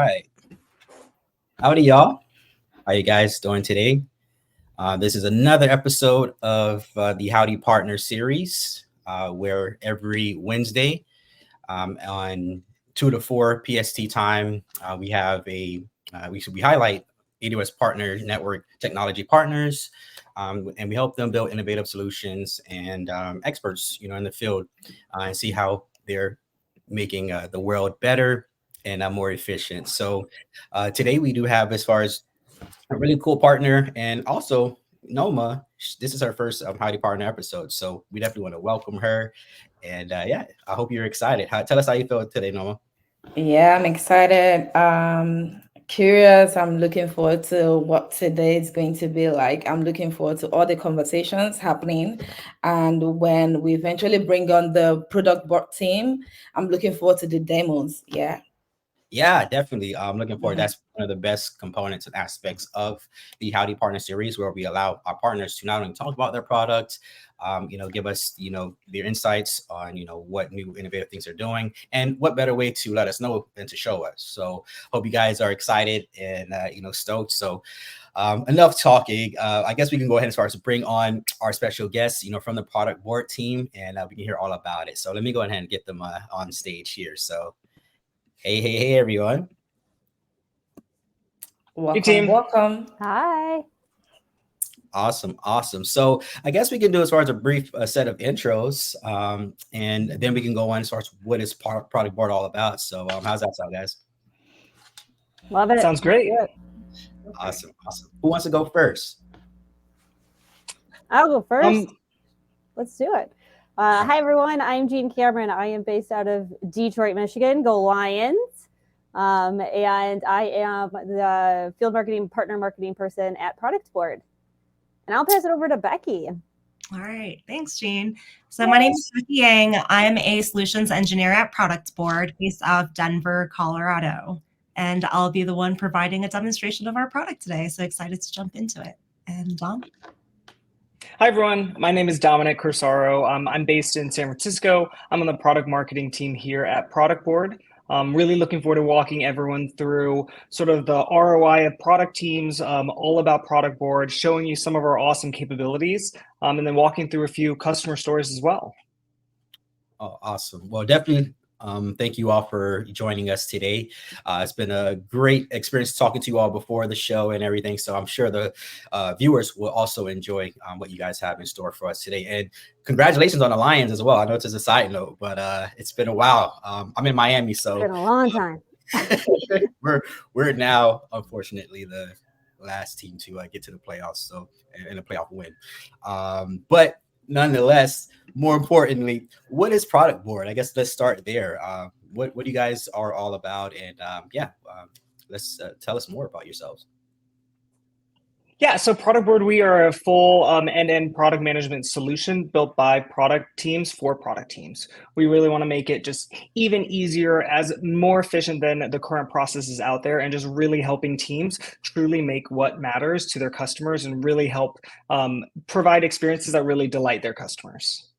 right. Howdy, y'all. How you guys doing today? This is another episode of the Howdy Partner series, where every Wednesday on 2 to 4 PST time, we have we highlight AWS Partner Network technology partners, and we help them build innovative solutions and experts, in the field, and see how they're making the world better and more efficient. So today we do have, as far as a really cool partner, and also Nneoma. This is her first Howdy Partner episode, so we definitely want to welcome her. And I hope you're excited. Tell us how you feel today, Nneoma. Yeah, I'm excited. Curious. I'm looking forward to what today is going to be like. I'm looking forward to all the conversations happening. And when we eventually bring on the product board team, I'm looking forward to the demos. Yeah. Yeah, definitely. I'm looking forward. Mhm. That's one of the best components and aspects of the Howdy Partner series, where we allow our partners to not only talk about their product, give us, their insights on, what new innovative things they're doing, and what better way to let us know than to show us. So hope you guys are excited and, stoked. So enough talking. I guess we can go ahead and start to bring on our special guests, from the product board team, and we can hear all about it. So let me go ahead and get them on stage here. So hey, everyone. Welcome, team. welcome. Hi. Awesome. So I guess we can do as far as a brief set of intros, and then we can go on as far as what is product board all about. So how's that sound, guys? Love it. Sounds great. Awesome. Who wants to go first? I'll go first. Let's do it. Hi, everyone. I'm Jean Cameron. I am based out of Detroit, Michigan. Go Lions. And I am the field partner marketing person at Productboard. And I'll pass it over to Becky. All right. Thanks, Jean. So my name is Becky Yang. I'm a solutions engineer at Productboard based out of Denver, Colorado. And I'll be the one providing a demonstration of our product today. So excited to jump into it. And Dom? Hi, everyone. My name is Dominic Corsaro. I'm based in San Francisco. I'm on the product marketing team here at Productboard. I'm really looking forward to walking everyone through sort of the ROI of product teams, all about Productboard, showing you some of our awesome capabilities, and then walking through a few customer stories as well. Oh, awesome. Well, definitely. Thank you all for joining us today. It's been a great experience talking to you all before the show and everything. So I'm sure the viewers will also enjoy what you guys have in store for us today. And congratulations on the Lions as well. I know it's just a side note, but it's been a while. I'm in Miami, so it's been a long time. we're now, unfortunately, the last team to get to the playoffs, so in a playoff win. But nonetheless, more importantly, what is Productboard? I guess let's start there. What you guys are all about, and let's tell us more about yourselves. Yeah, so Productboard, we are a full end-to-end product management solution built by product teams for product teams. We really want to make it just even easier, as more efficient than the current processes out there, and just really helping teams truly make what matters to their customers and really help provide experiences that really delight their customers.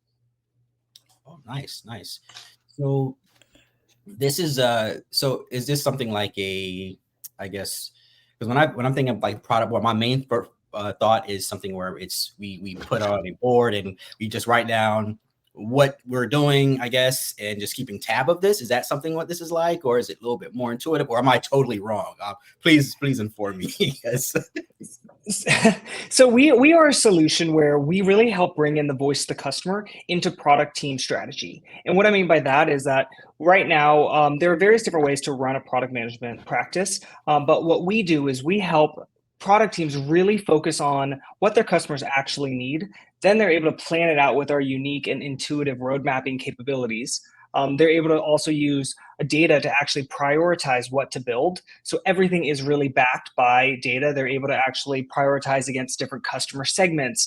Oh, nice. So this is is this something like I guess, because when I'm thinking of like product board, my main thought is something where it's we put on a board and we just write down what we're doing, I guess, and just keeping tab of this. Is that something what this is like, or is it a little bit more intuitive, or am I totally wrong? Please inform me. Yes. So we are a solution where we really help bring in the voice of the customer into product team strategy. And what I mean by that is that right now, there are various different ways to run a product management practice. But what we do is we help product teams really focus on what their customers actually need. Then they're able to plan it out with our unique and intuitive road mapping capabilities. They're able to also use data to actually prioritize what to build. So everything is really backed by data. They're able to actually prioritize against different customer segments,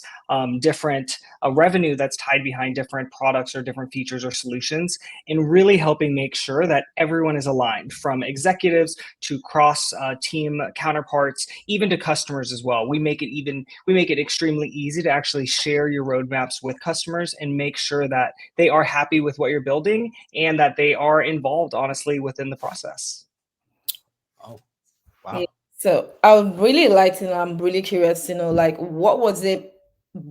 different revenue that's tied behind different products or different features or solutions, and really helping make sure that everyone is aligned, from executives to cross team counterparts, even to customers as well. We make it extremely easy to actually share your roadmaps with customers and make sure that they are happy with what you're building and that they are involved, honestly, within the process. Wow. So I would really like to know, I'm really curious to know, like, what was it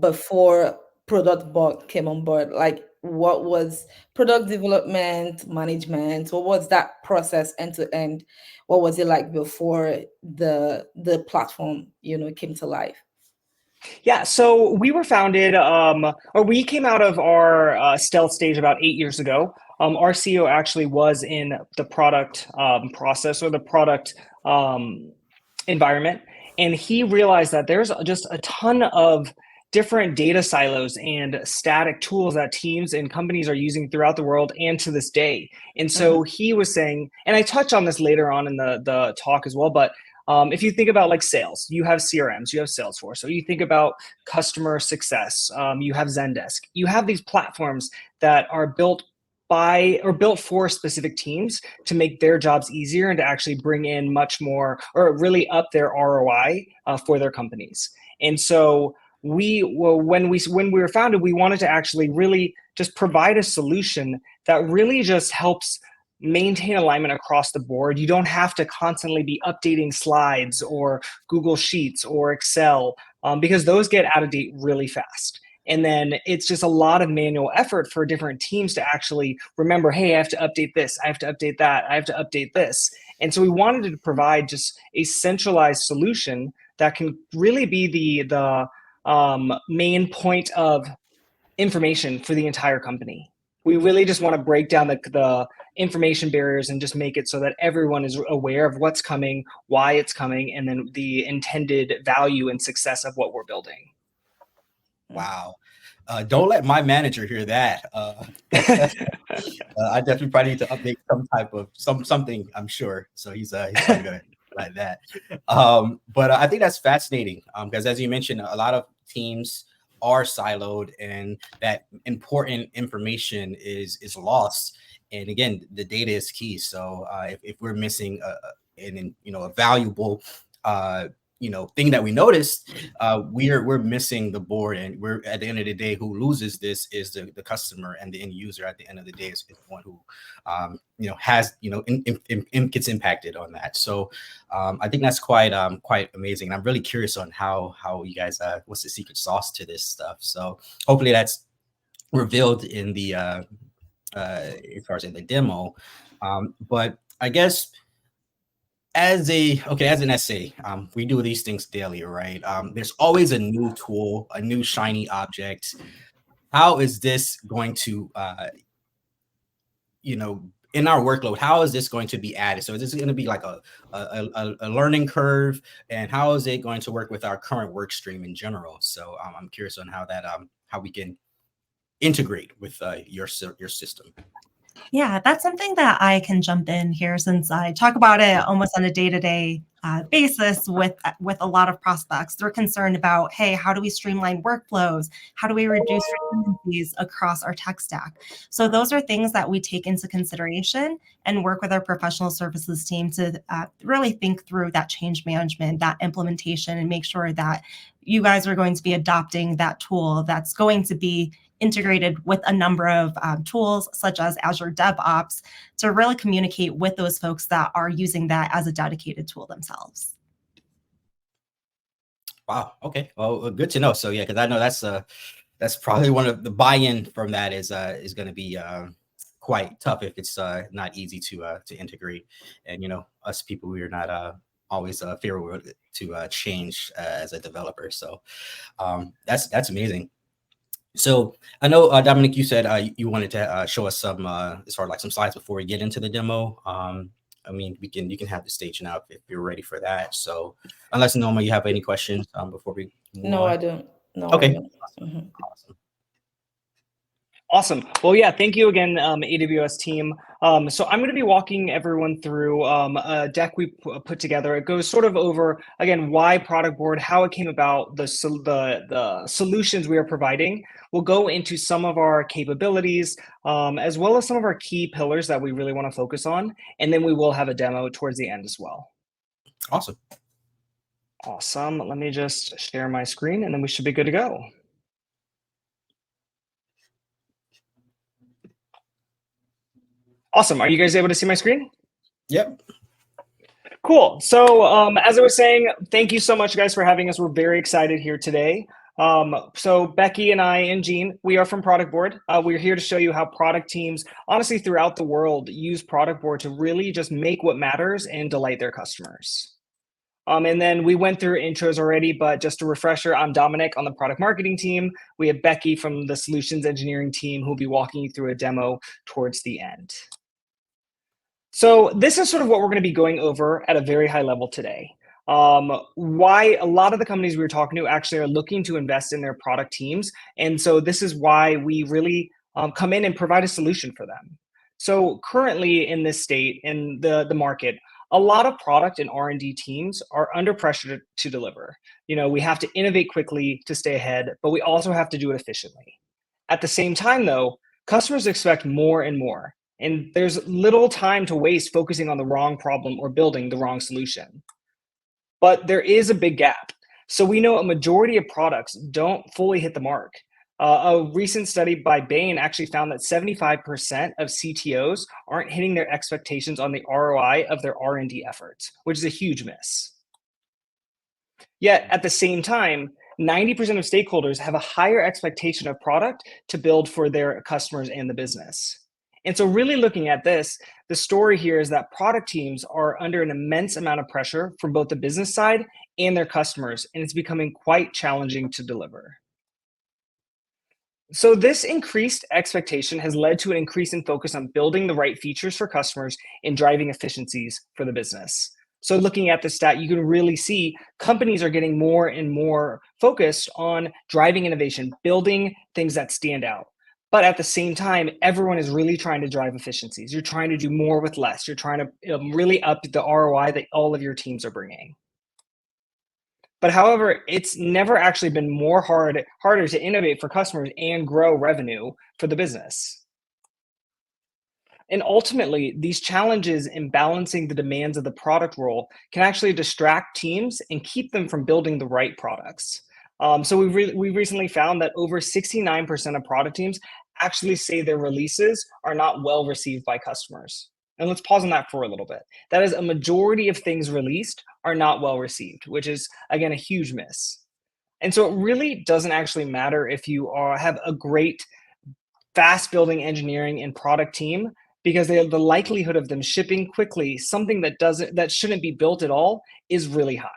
before Productboard came on board? Like, what was product development, management? What was that process end to end? What was it like before the platform, came to life? Yeah, so we were founded, or we came out of our stealth stage about 8 years ago. Our CEO actually was in the product process or the product environment, and he realized that there's just a ton of different data silos and static tools that teams and companies are using throughout the world and to this day. And so he was saying, and I touch on this later on in the talk as well, but if you think about like sales, you have CRMs, you have Salesforce. So you think about customer success, you have Zendesk. You have these platforms that are built by or built for specific teams to make their jobs easier and to actually bring in much more or really up their ROI for their companies. And so when we were founded, we wanted to actually really just provide a solution that really just helps maintain alignment across the board. You don't have to constantly be updating slides or Google Sheets or Excel because those get out of date really fast. And then it's just a lot of manual effort for different teams to actually remember, hey, I have to update this, I have to update that, I have to update this. And so we wanted to provide just a centralized solution that can really be the main point of information for the entire company. We really just want to break down the information barriers and just make it so that everyone is aware of what's coming, why it's coming, and then the intended value and success of what we're building. Wow. Don't let my manager hear that. I definitely probably need to update some type of something, I'm sure. So he's probably gonna like that. But I think that's fascinating because as you mentioned, a lot of teams are siloed and that important information is lost. And again, the data is key. So if we're missing a valuable thing that we noticed, we're missing the board, and we're at the end of the day, who loses this is the customer, and the end user at the end of the day is the one who has gets impacted on that. So I think that's quite amazing. And I'm really curious on how you guys what's the secret sauce to this stuff. So hopefully that's revealed in the as far as in the demo. But I guess as an essay, we do these things daily, right? There's always a new tool, a new shiny object. How is this going to, in our workload, how is this going to be added? So is this going to be like a learning curve, and how is it going to work with our current work stream in general? So I'm curious on how we can integrate with your system. Yeah, that's something that I can jump in here since I talk about it almost on a day-to-day basis with a lot of prospects. They're concerned about, hey, how do we streamline workflows? How do we reduce redundancies across our tech stack? So those are things that we take into consideration and work with our professional services team to really think through that change management, that implementation, and make sure that you guys are going to be adopting that tool that's going to be integrated with a number of tools such as Azure DevOps to really communicate with those folks that are using that as a dedicated tool themselves. Wow. Okay. Well, good to know. So yeah, because I know that's probably one of the buy-in from that is going to be quite tough if it's not easy to integrate. And us people, we are not always favorable to change as a developer. So that's amazing. So I know Dominic, you said you wanted to show us some as far as like some slides before we get into the demo. I mean, you can have the stage now if you're ready for that. So unless Nneoma, you have any questions before we move No, on? I don't. No, Okay. I don't. Awesome. Awesome. Well, yeah, thank you again, AWS team. So I'm going to be walking everyone through a deck we put together. It goes sort of over, again, why Productboard, how it came about, the solutions we are providing. We'll go into some of our capabilities, as well as some of our key pillars that we really want to focus on. And then we will have a demo towards the end as well. Awesome. Awesome. Let me just share my screen, and then we should be good to go. Awesome. Are you guys able to see my screen? Yep. Cool. So as I was saying, thank you so much, guys, for having us. We're very excited here today. So Becky and I and Jean, we are from Productboard. We're here to show you how product teams, honestly, throughout the world, use Productboard to really just make what matters and delight their customers. And then we went through intros already, but just a refresher, I'm Dominic on the product marketing team. We have Becky from the solutions engineering team who'll be walking you through a demo towards the end. So this is sort of what we're going to be going over at a very high level today. Why a lot of the companies we were talking to actually are looking to invest in their product teams. And so this is why we really come in and provide a solution for them. So currently in this state, in the market, a lot of product and R&D teams are under pressure to deliver. You know, we have to innovate quickly to stay ahead, but we also have to do it efficiently. At the same time, though, customers expect more and more. And there's little time to waste focusing on the wrong problem or building the wrong solution. But there is a big gap. So we know a majority of products don't fully hit the mark. A recent study by Bain actually found that 75% of CTOs aren't hitting their expectations on the ROI of their R&D efforts, which is a huge miss. Yet at the same time, 90% of stakeholders have a higher expectation of product to build for their customers and the business. And so really looking at this, the story here is that product teams are under an immense amount of pressure from both the business side and their customers, and it's becoming quite challenging to deliver. So this increased expectation has led to an increase in focus on building the right features for customers and driving efficiencies for the business. So looking at the stat, you can really see companies are getting more and more focused on driving innovation, building things that stand out. But at the same time, everyone is really trying to drive efficiencies. You're trying to do more with less. You're trying to really up the ROI that all of your teams are bringing. But however, it's never actually been harder to innovate for customers and grow revenue for the business. And ultimately, these challenges in balancing the demands of the product role can actually distract teams and keep them from building the right products. So we recently found that over 69% of product teams actually say their releases are not well received by customers. And let's pause on that for a little bit. That is, a majority of things released are not well received, which is, again, a huge miss. And so it really doesn't actually matter if you have a great, fast building engineering and product team, because the likelihood of them shipping quickly something that shouldn't be built at all is really high.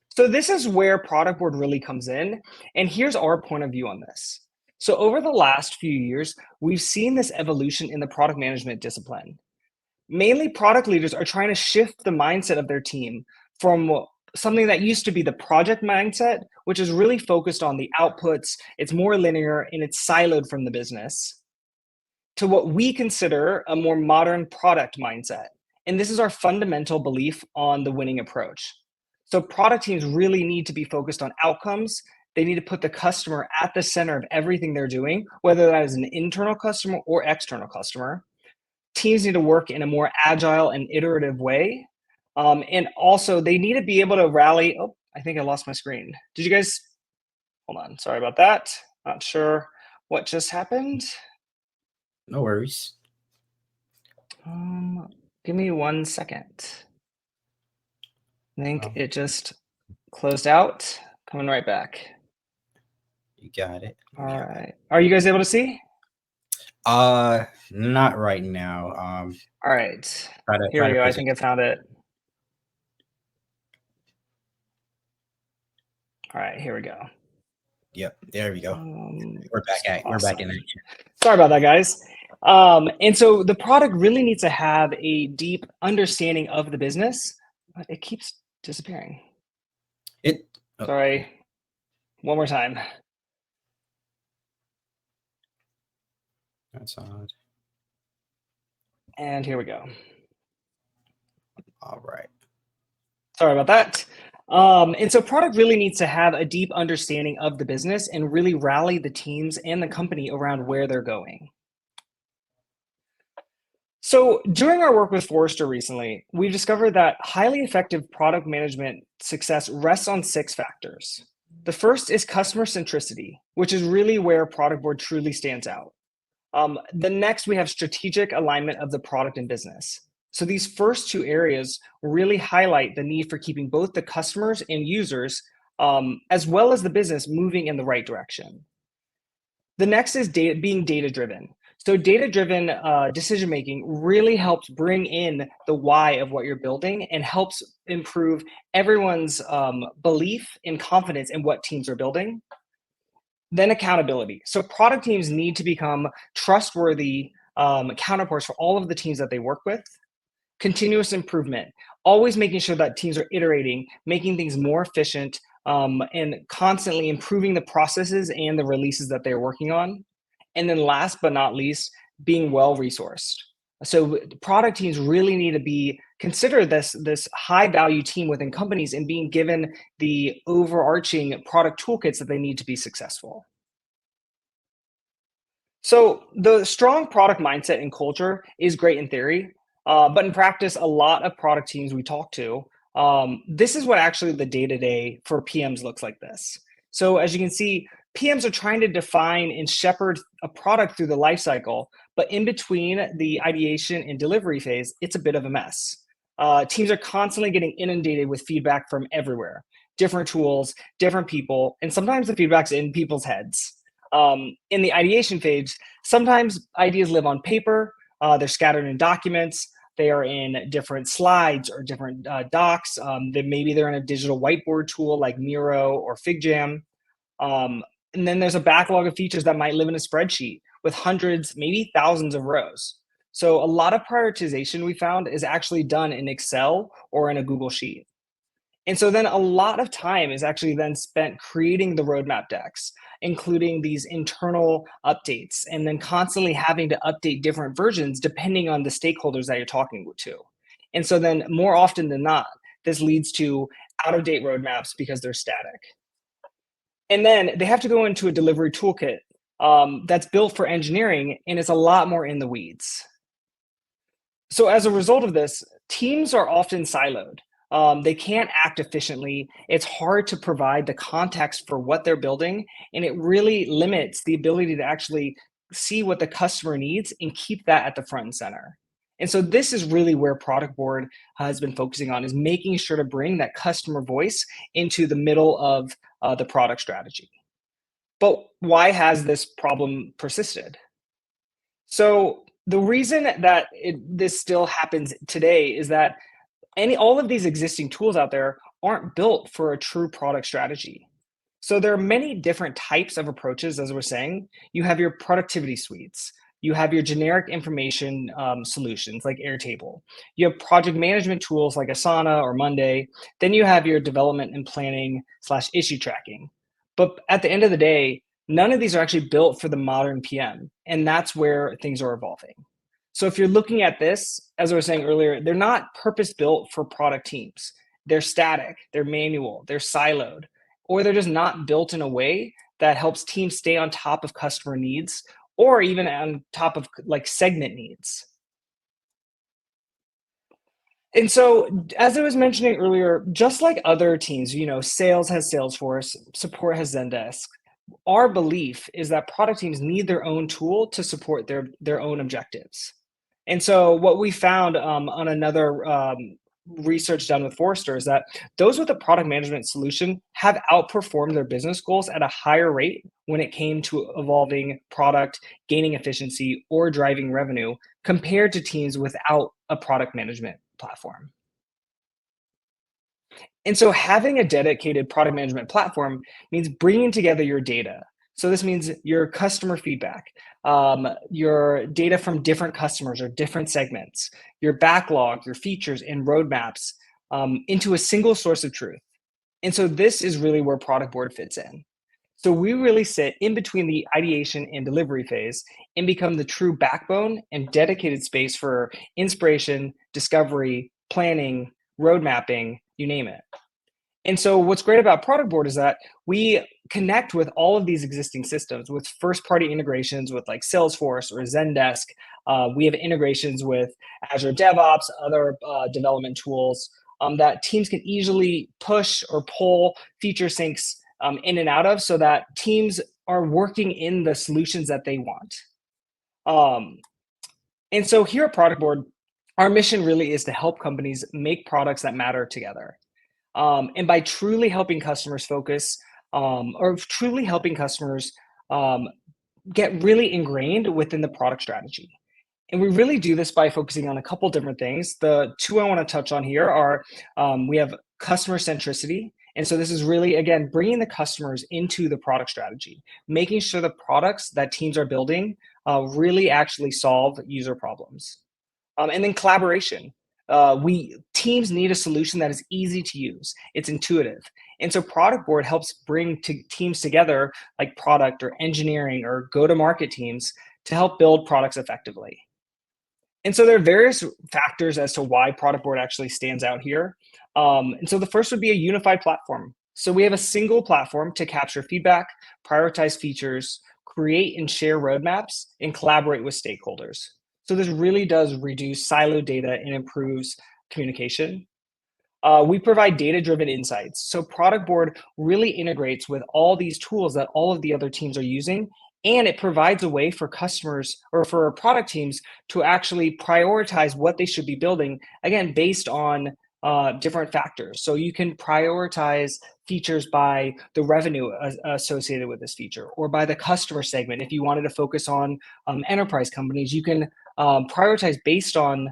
So this is where Productboard really comes in. And here's our point of view on this. So over the last few years, we've seen this evolution in the product management discipline. Mainly product leaders are trying to shift the mindset of their team from something that used to be the project mindset, which is really focused on the outputs, it's more linear and it's siloed from the business, to what we consider a more modern product mindset. And this is our fundamental belief on the winning approach. So product teams really need to be focused on outcomes. They need to put the customer at the center of everything they're doing, whether that is an internal customer or external customer. Teams need to work in a more agile and iterative way. And also they need to be able to rally. Oh, I think I lost my screen. Did you guys, hold on, sorry about that. Not sure what just happened. No worries. Give me 1 second. I think it just closed out. Coming right back. You got it. All right. Are you guys able to see? Not right now. All right. Here we go. I think I found it. All right, here we go. Yep, there we go. We're back in action. Sorry about that, guys. And so the product really needs to have a deep understanding of the business, but it keeps disappearing. Sorry. One more time. That's odd. And here we go. All right. Sorry about that. And so product really needs to have a deep understanding of the business and really rally the teams and the company around where they're going. So during our work with Forrester recently, we discovered that highly effective product management success rests on 6 factors. The first is customer centricity, which is really where Productboard truly stands out. The next, we have strategic alignment of the product and business. So these first two areas really highlight the need for keeping both the customers and users, as well as the business, moving in the right direction. The next is being data-driven. So data-driven decision-making really helps bring in the why of what you're building and helps improve everyone's belief and confidence in what teams are building. Then accountability. So product teams need to become trustworthy counterparts for all of the teams that they work with. Continuous improvement, always making sure that teams are iterating, making things more efficient, and constantly improving the processes and the releases that they're working on. And then last but not least, being well-resourced. So product teams really need to consider this high-value team within companies and being given the overarching product toolkits that they need to be successful. So the strong product mindset and culture is great in theory, but in practice, a lot of product teams we talk to, this is what actually the day-to-day for PMs looks like this. So as you can see, PMs are trying to define and shepherd a product through the life cycle, but in between the ideation and delivery phase, it's a bit of a mess. Teams are constantly getting inundated with feedback from everywhere, different tools, different people, and sometimes the feedback's in people's heads. In the ideation phase, sometimes ideas live on paper, they're scattered in documents, they are in different slides or different docs, maybe they're in a digital whiteboard tool like Miro or FigJam. And then there's a backlog of features that might live in a spreadsheet with hundreds, maybe thousands of rows. So a lot of prioritization we found is actually done in Excel or in a Google Sheet. And so then a lot of time is actually then spent creating the roadmap decks, including these internal updates, and then constantly having to update different versions depending on the stakeholders that you're talking to. And so then more often than not, this leads to out-of-date roadmaps because they're static. And then they have to go into a delivery toolkit that's built for engineering, and it's a lot more in the weeds. So as a result of this, teams are often siloed. They can't act efficiently. It's hard to provide the context for what they're building, and it really limits the ability to actually see what the customer needs and keep that at the front and center. And so this is really where Productboard has been focusing on, is making sure to bring that customer voice into the middle of the product strategy. But why has this problem persisted? So the reason that this still happens today is that all of these existing tools out there aren't built for a true product strategy. So there are many different types of approaches, as we're saying. You have your productivity suites. You have your generic information solutions like Airtable. You have project management tools like Asana or Monday. Then you have your development and planning / issue tracking. But at the end of the day, none of these are actually built for the modern PM. And that's where things are evolving. So if you're looking at this, as I was saying earlier, they're not purpose-built for product teams. They're static, they're manual, they're siloed, or they're just not built in a way that helps teams stay on top of customer needs or even on top of like segment needs. And so, as I was mentioning earlier, just like other teams, sales has Salesforce, support has Zendesk. Our belief is that product teams need their own tool to support their own objectives. And so what we found on another research done with Forrester is that those with a product management solution have outperformed their business goals at a higher rate when it came to evolving product, gaining efficiency, or driving revenue compared to teams without a product management platform. And so having a dedicated product management platform means bringing together your data. So this means your customer feedback, your data from different customers or different segments, your backlog, your features and roadmaps into a single source of truth. And so this is really where Productboard fits in. So we really sit in between the ideation and delivery phase and become the true backbone and dedicated space for inspiration, discovery, planning, road mapping, you name it. And so what's great about Productboard is that we connect with all of these existing systems with first-party integrations with like Salesforce or Zendesk. We have integrations with Azure DevOps, other development tools that teams can easily push or pull feature syncs in and out of so that teams are working in the solutions that they want. And so here at Productboard, Our mission really is to help companies make products that matter together. And by truly helping customers focus, or truly helping customers get really ingrained within the product strategy. And we really do this by focusing on a couple different things. The two I want to touch on here are we have customer centricity. And so this is really, again, bringing the customers into the product strategy, making sure the products that teams are building really actually solve user problems. And then collaboration. Teams need a solution that is easy to use. It's intuitive. And so Productboard helps bring teams together, like product or engineering or go-to-market teams, to help build products effectively. And so there are various factors as to why Productboard actually stands out here. And so the first would be a unified platform. So we have a single platform to capture feedback, prioritize features, create and share roadmaps, and collaborate with stakeholders. So this really does reduce siloed data and improves communication. We provide data-driven insights. So Productboard really integrates with all these tools that all of the other teams are using, and it provides a way for customers or for product teams to actually prioritize what they should be building, again, based on different factors. So you can prioritize features by the revenue associated with this feature, or by the customer segment. If you wanted to focus on enterprise companies, you can prioritize based on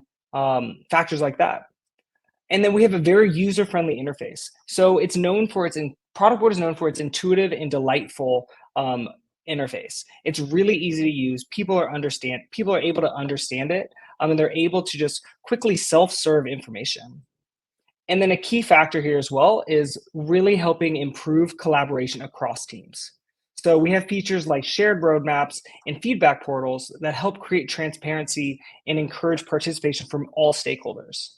factors like that. And then we have a very user-friendly interface. So it's known for Productboard is known for its intuitive and delightful interface. It's really easy to use. People are able to understand it, and they're able to just quickly self-serve information. And then a key factor here as well is really helping improve collaboration across teams. So we have features like shared roadmaps and feedback portals that help create transparency and encourage participation from all stakeholders.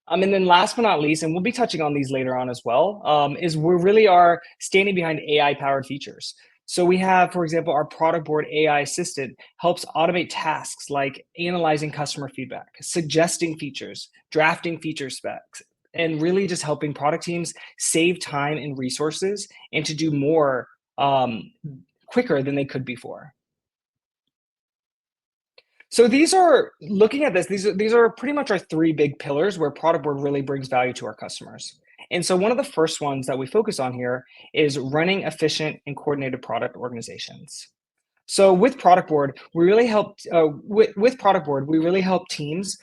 And then last but not least, and we'll be touching on these later on as well, is we really are standing behind AI-powered features. So we have, for example, our Productboard AI Assistant helps automate tasks like analyzing customer feedback, suggesting features, drafting feature specs, and really just helping product teams save time and resources and to do more quicker than they could before. So these are pretty much our three big pillars where Productboard really brings value to our customers. And so one of the first ones that we focus on here is running efficient and coordinated product organizations. So with Productboard, we really help teams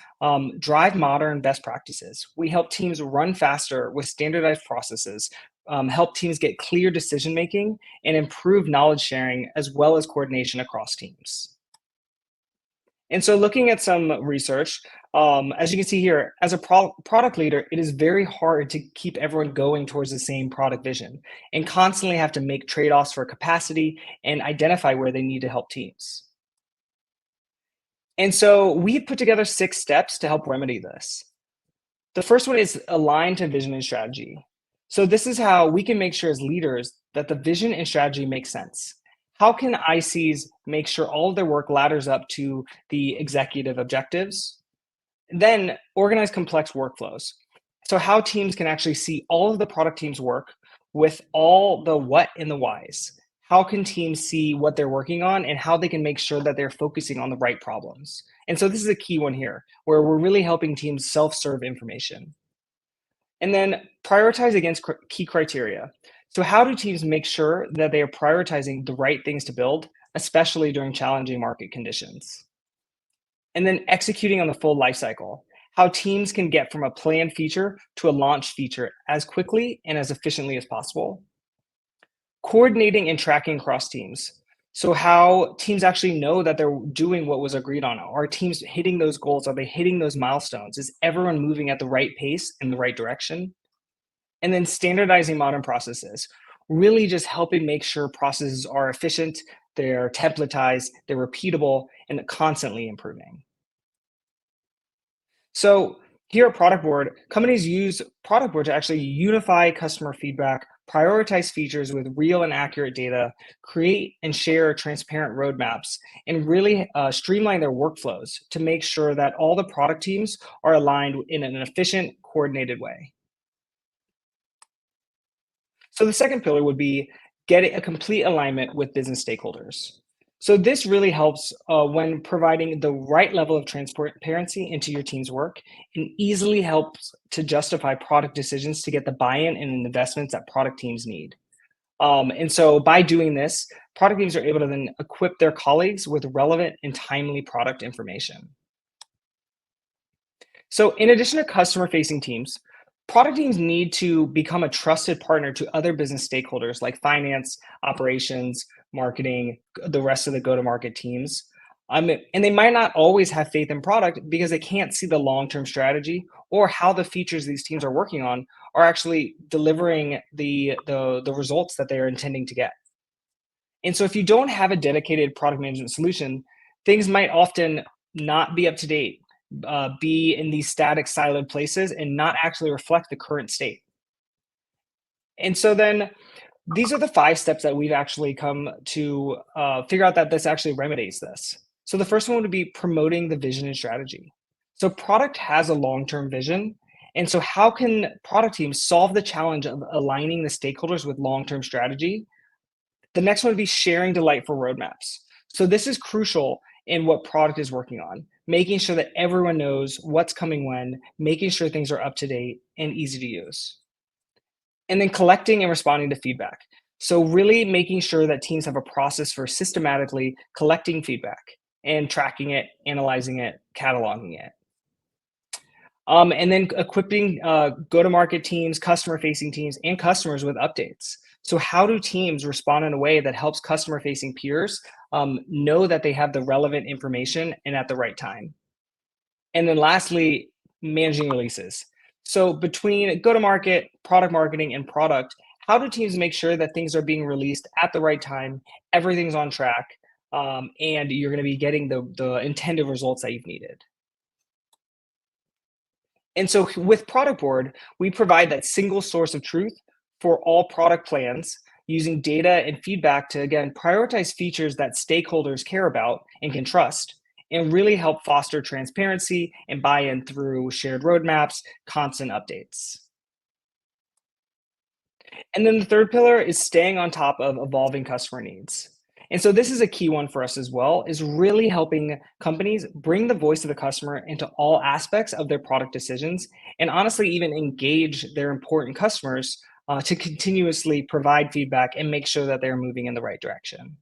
drive modern best practices. We help teams run faster with standardized processes, help teams get clear decision making, and improve knowledge sharing as well as coordination across teams. And so looking at some research, as you can see here, as a product leader, it is very hard to keep everyone going towards the same product vision and constantly have to make trade-offs for capacity and identify where they need to help teams. And so we've put together 6 steps to help remedy this. The first one is align to vision and strategy. So this is how we can make sure as leaders that the vision and strategy make sense. How can ICs make sure all of their work ladders up to the executive objectives? Then organize complex workflows. So how teams can actually see all of the product teams' work with all the what and the whys. How can teams see what they're working on and how they can make sure that they're focusing on the right problems? And so this is a key one here, where we're really helping teams self-serve information. And then prioritize against key criteria. So how do teams make sure that they are prioritizing the right things to build, especially during challenging market conditions? And then executing on the full lifecycle, how teams can get from a planned feature to a launch feature as quickly and as efficiently as possible. Coordinating and tracking across teams. So how teams actually know that they're doing what was agreed on. Are teams hitting those goals? Are they hitting those milestones? Is everyone moving at the right pace in the right direction? And then standardizing modern processes, really just helping make sure processes are efficient, they're templatized, they're repeatable, and constantly improving. So here at Productboard, companies use Productboard to actually unify customer feedback, prioritize features with real and accurate data, create and share transparent roadmaps, and really streamline their workflows to make sure that all the product teams are aligned in an efficient, coordinated way. So the second pillar would be getting a complete alignment with business stakeholders. So this really helps when providing the right level of transparency into your team's work, and easily helps to justify product decisions to get the buy-in and investments that product teams need. And so by doing this, product teams are able to then equip their colleagues with relevant and timely product information. So in addition to customer-facing teams, product teams need to become a trusted partner to other business stakeholders like finance, operations, marketing, the rest of the go-to-market teams. And they might not always have faith in product because they can't see the long-term strategy or how the features these teams are working on are actually delivering the results that they are intending to get. And so if you don't have a dedicated product management solution, things might often not be up to date, be in these static siloed places and not actually reflect the current state. And so then these are the 5 steps that we've actually come to figure out that this actually remedies this. So the first one would be promoting the vision and strategy. So product has a long-term vision. And so how can product teams solve the challenge of aligning the stakeholders with long-term strategy? The next one would be sharing delightful roadmaps. So this is crucial in what product is working on, making sure that everyone knows what's coming when, making sure things are up to date and easy to use. And then collecting and responding to feedback. So really making sure that teams have a process for systematically collecting feedback and tracking it, analyzing it, cataloging it. And then equipping go-to-market teams, customer-facing teams, and customers with updates. So how do teams respond in a way that helps customer-facing peers know that they have the relevant information and at the right time? And then lastly, managing releases. So between go-to-market, product marketing, and product, how do teams make sure that things are being released at the right time, everything's on track, and you're going to be getting the intended results that you've needed? And so with Productboard, we provide that single source of truth for all product plans using data and feedback to, again, prioritize features that stakeholders care about and can trust, and really help foster transparency and buy-in through shared roadmaps, constant updates. And then the third pillar is staying on top of evolving customer needs. And so this is a key one for us as well, is really helping companies bring the voice of the customer into all aspects of their product decisions, and honestly even engage their important customers to continuously provide feedback and make sure that they're moving in the right direction.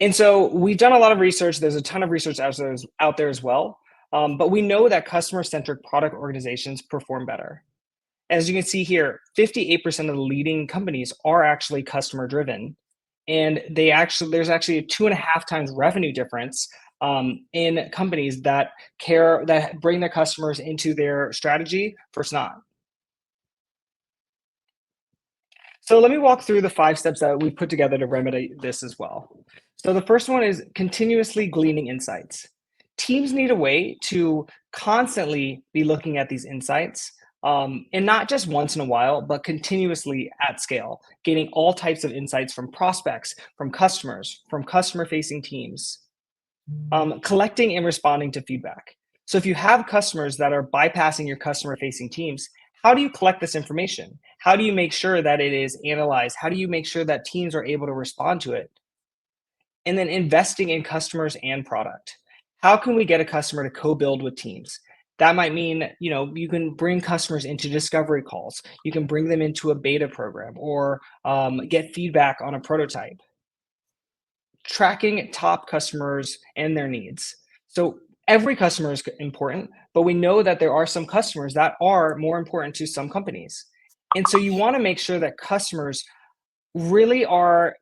And so we've done a lot of research. There's a ton of research out there as well, but we know that customer-centric product organizations perform better. As you can see here, 58% of the leading companies are actually customer-driven. And there's actually a 2.5 times revenue difference in companies that bring their customers into their strategy versus not. So let me walk through the 5 steps that we put together to remedy this as well. So the first one is continuously gleaning insights. Teams need a way to constantly be looking at these insights, and not just once in a while, but continuously at scale, getting all types of insights from prospects, from customers, from customer-facing teams, collecting and responding to feedback. So if you have customers that are bypassing your customer-facing teams, how do you collect this information? How do you make sure that it is analyzed? How do you make sure that teams are able to respond to it? And then investing in customers and product. How can we get a customer to co-build with teams? That might mean, you can bring customers into discovery calls. You can bring them into a beta program or get feedback on a prototype. Tracking top customers and their needs. So every customer is important, but we know that there are some customers that are more important to some companies. And so you want to make sure that customers really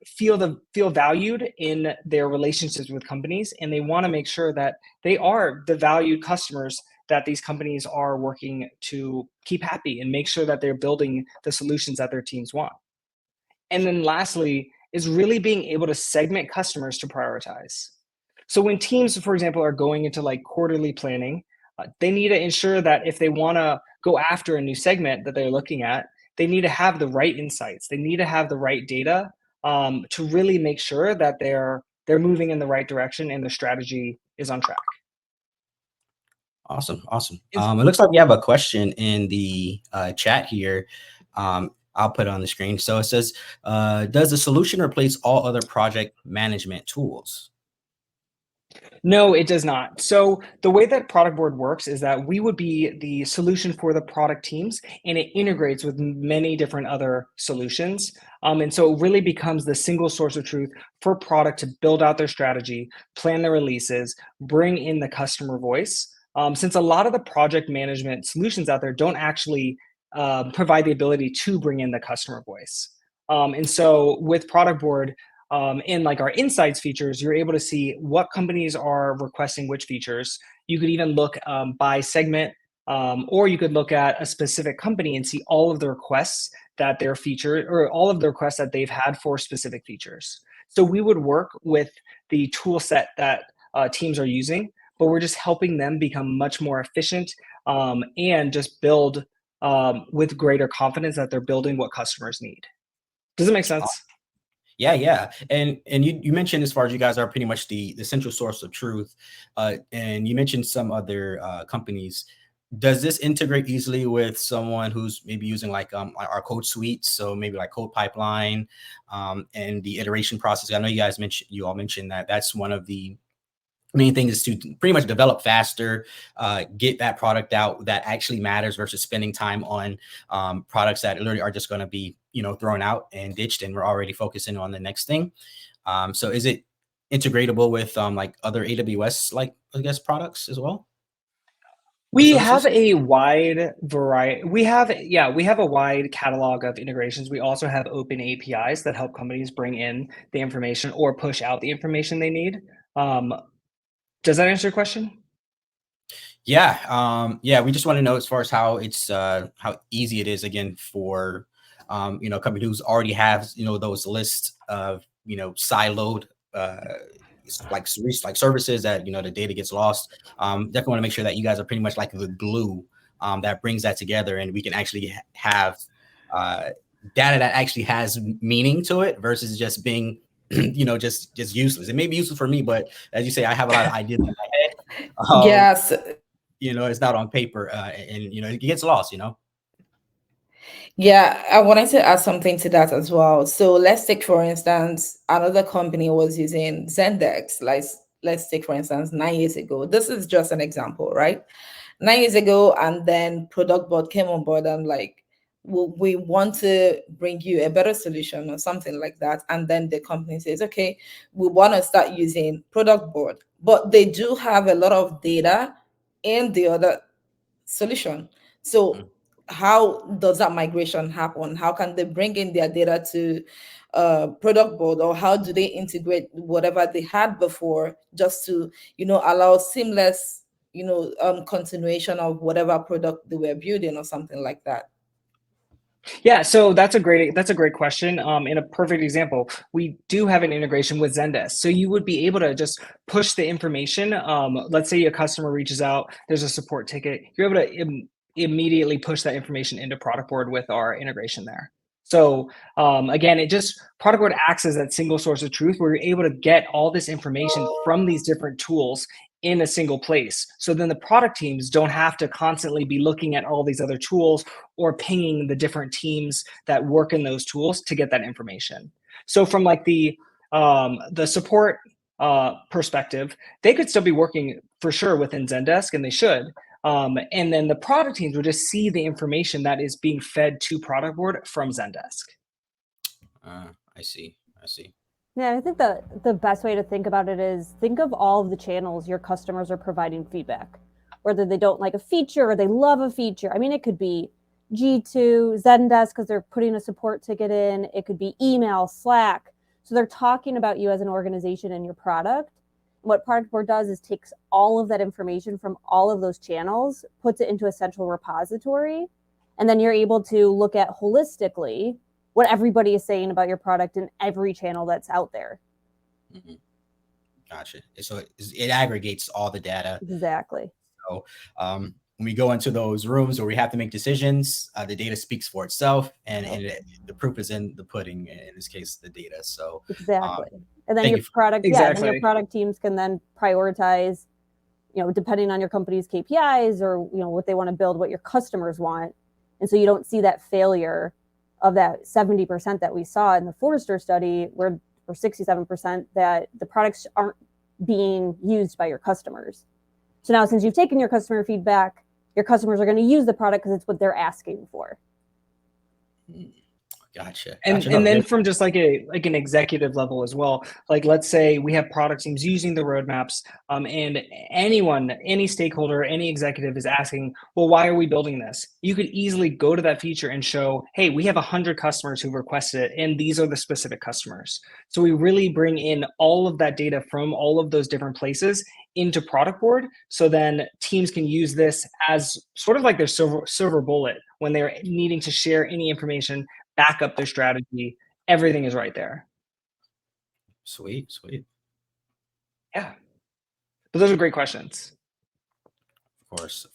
feel valued in their relationships with companies, and they want to make sure that they are the valued customers that these companies are working to keep happy and make sure that they're building the solutions that their teams want. And then lastly is really being able to segment customers to prioritize. So when teams, for example, are going into like quarterly planning, they need to ensure that if they want to go after a new segment that they're looking at, they need to have the right insights. They need to have the right data to really make sure that they're moving in the right direction and the strategy is on track. Awesome. It looks like we have a question in the chat here. I'll put it on the screen. So it says, does the solution replace all other project management tools? No, it does not. So the way that Productboard works is that we would be the solution for the product teams, and it integrates with many different other solutions. And so it really becomes the single source of truth for product to build out their strategy, plan their releases, bring in the customer voice. Since a lot of the project management solutions out there don't actually provide the ability to bring in the customer voice. And so with Productboard, in like our insights features, you're able to see what companies are requesting which features. You could even look by segment, or you could look at a specific company and see all of the requests that they're featured, or all of the requests that they've had for specific features. So we would work with the tool set that teams are using, but we're just helping them become much more efficient and just build with greater confidence that they're building what customers need. Does it make sense? Yeah. And you mentioned, as far as you guys are pretty much the central source of truth, and you mentioned some other companies. Does this integrate easily with someone who's maybe using like our code suite? So maybe like code pipeline and the iteration process. I know you all mentioned that that's one of the main thing is to pretty much develop faster, get that product out that actually matters versus spending time on products that literally are just going to be, thrown out and ditched, and we're already focusing on the next thing. So is it integratable with like other AWS, like I guess, products as well? We have a wide variety. We have a wide catalog of integrations. We also have open APIs that help companies bring in the information or push out the information they need. Does that answer your question? Yeah. We just want to know as far as how it's how easy it is again for companies who already have those lists of siloed like services that the data gets lost. Definitely want to make sure that you guys are pretty much like the glue that brings that together, and we can actually have data that actually has meaning to it versus just being just useless. It may be useful for me, but as you say, I have a lot of ideas in my head. Yes. It's not on paper, and it gets lost. Yeah, I wanted to add something to that as well. So let's take, for instance, another company was using Zendesk. Like, let's take, for instance, 9 years ago. This is just an example, right? 9 years ago, and then Productboard came on board and like, we want to bring you a better solution or something like that. And then the company says, okay, we want to start using Productboard, but they do have a lot of data in the other solution. So how does that migration happen? How can they bring in their data to Productboard, or how do they integrate whatever they had before just to allow seamless continuation of whatever product they were building or something like that? Yeah, so that's a great question. In a perfect example, we do have an integration with Zendesk. So you would be able to just push the information. Let's say a customer reaches out, there's a support ticket. You're able to immediately push that information into Productboard with our integration there. So again, Productboard acts as that single source of truth where you're able to get all this information from these different tools in a single place. So then the product teams don't have to constantly be looking at all these other tools or pinging the different teams that work in those tools to get that information. So from like the support perspective, they could still be working for sure within Zendesk, and they should. And then the product teams would just see the information that is being fed to Productboard from Zendesk. I see. Yeah, I think the best way to think about it is think of all of the channels your customers are providing feedback, whether they don't like a feature or they love a feature. I mean, it could be G2, Zendesk, because they're putting a support ticket in. It could be email, Slack. So they're talking about you as an organization and your product. What Productboard does is takes all of that information from all of those channels, puts it into a central repository, and then you're able to look at holistically what everybody is saying about your product in every channel that's out there. Mm-hmm. Gotcha. So it aggregates all the data. Exactly. So when we go into those rooms where we have to make decisions, the data speaks for itself, and the proof is in the pudding, in this case, the data. So exactly. And then your product teams can then prioritize, depending on your company's KPIs or, what they want to build, what your customers want. And so you don't see that failure of that 70% that we saw in the Forrester study, or 67%, that the products aren't being used by your customers. So now, since you've taken your customer feedback, your customers are going to use the product because it's what they're asking for. Gotcha. And No, then good. from just like an executive level as well, like let's say we have product teams using the roadmaps, and any stakeholder, any executive is asking, well, why are we building this? You could easily go to that feature and show, hey, we have 100 customers who requested it, and these are the specific customers. So we really bring in all of that data from all of those different places into Productboard, so then teams can use this as sort of like their silver bullet when they're needing to share any information, back up their strategy. Everything is right there. Sweet. Yeah. But those are great questions. Of course.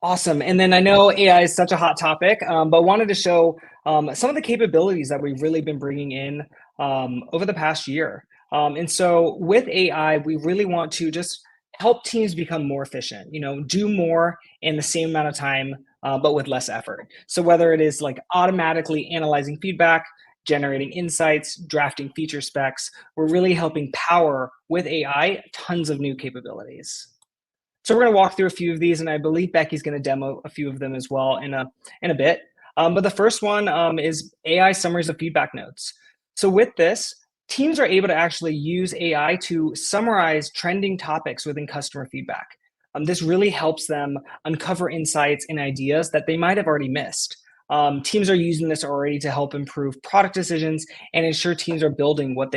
Awesome. And then I know AI is such a hot topic, but wanted to show some of the capabilities that we've really been bringing in over the past year. And so with AI, we really want to just help teams become more efficient, do more in the same amount of time, but with less effort. So whether it is like automatically analyzing feedback, generating insights, drafting feature specs, we're really helping power with AI tons of new capabilities. So we're going to walk through a few of these, and I believe Becky's going to demo a few of them as well in a bit. But the first one is AI summaries of feedback notes. So with this, teams are able to actually use AI to summarize trending topics within customer feedback. This really helps them uncover insights and ideas that they might have already missed. Teams are using this already to help improve product decisions and ensure teams are building what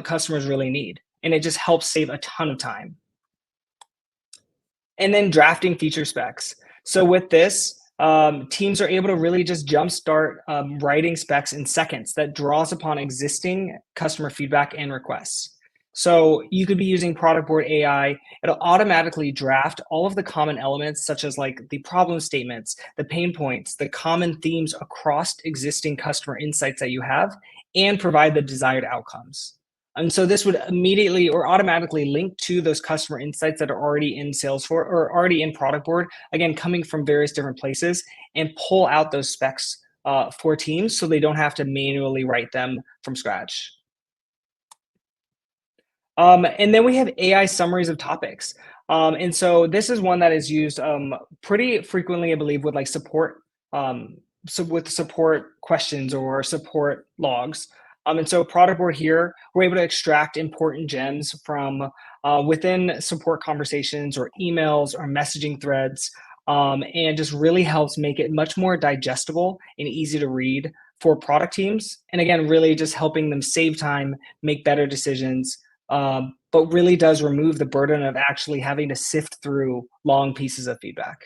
customers really need. And it just helps save a ton of time. And then drafting feature specs. So with this, teams are able to really just jumpstart writing specs in seconds that draws upon existing customer feedback and requests. So you could be using Productboard AI. It'll automatically draft all of the common elements, such as like the problem statements, the pain points, the common themes across existing customer insights that you have, and provide the desired outcomes. And so this would immediately or automatically link to those customer insights that are already in Salesforce or already in Productboard, again, coming from various different places, and pull out those specs for teams so they don't have to manually write them from scratch. And then we have AI summaries of topics. And so this is one that is used pretty frequently, I believe, with like support, so with support questions or support logs. And so Productboard here, we're able to extract important gems from within support conversations or emails or messaging threads, and just really helps make it much more digestible and easy to read for product teams. And again, really just helping them save time, make better decisions, but really does remove the burden of actually having to sift through long pieces of feedback.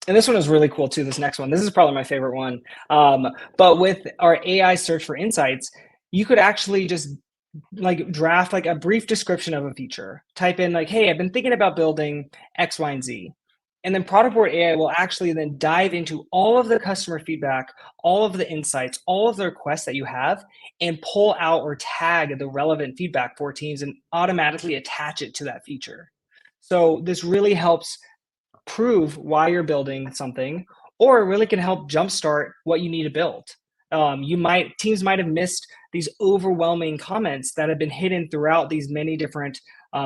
And this one is really cool too, this next one. This is probably my favorite one. But with our AI search for insights, you could actually just like draft like a brief description of a feature. Type in like, hey, I've been thinking about building X, Y, and Z. And then Productboard AI will actually then dive into all of the customer feedback, all of the insights, all of the requests that you have, and pull out or tag the relevant feedback for teams and automatically attach it to that feature. So this really helps prove why you're building something, or it really can help jumpstart what you need to build. Teams might have missed these overwhelming comments that have been hidden throughout these many different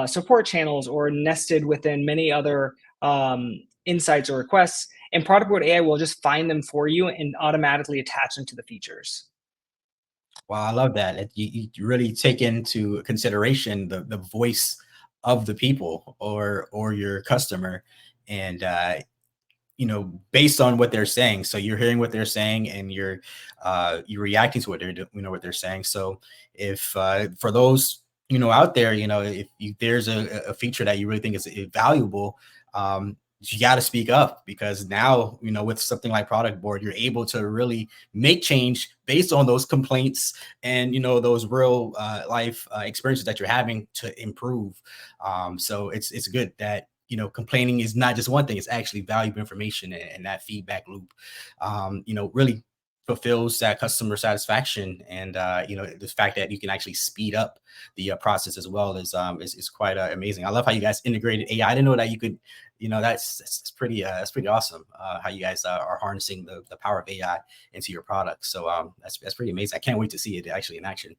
support channels or nested within many other insights or requests, and Productboard AI will just find them for you and automatically attach them to the features. Wow, I love that. You really take into consideration the voice of the people or your customer, and based on what they're saying. So you're hearing what they're saying, and you're reacting to what they're what they're saying. So if for those out there, if there's a feature that you really think is valuable, you got to speak up, because now, with something like Productboard, you're able to really make change based on those complaints and, those real life experiences that you're having to improve. So it's good that, complaining is not just one thing, it's actually valuable information and that feedback loop, really fulfills that customer satisfaction, and the fact that you can actually speed up the process as well is quite amazing. I love how you guys integrated AI. I didn't know that you could, that's pretty awesome how you guys are harnessing the power of AI into your product. So that's pretty amazing. I can't wait to see it actually in action.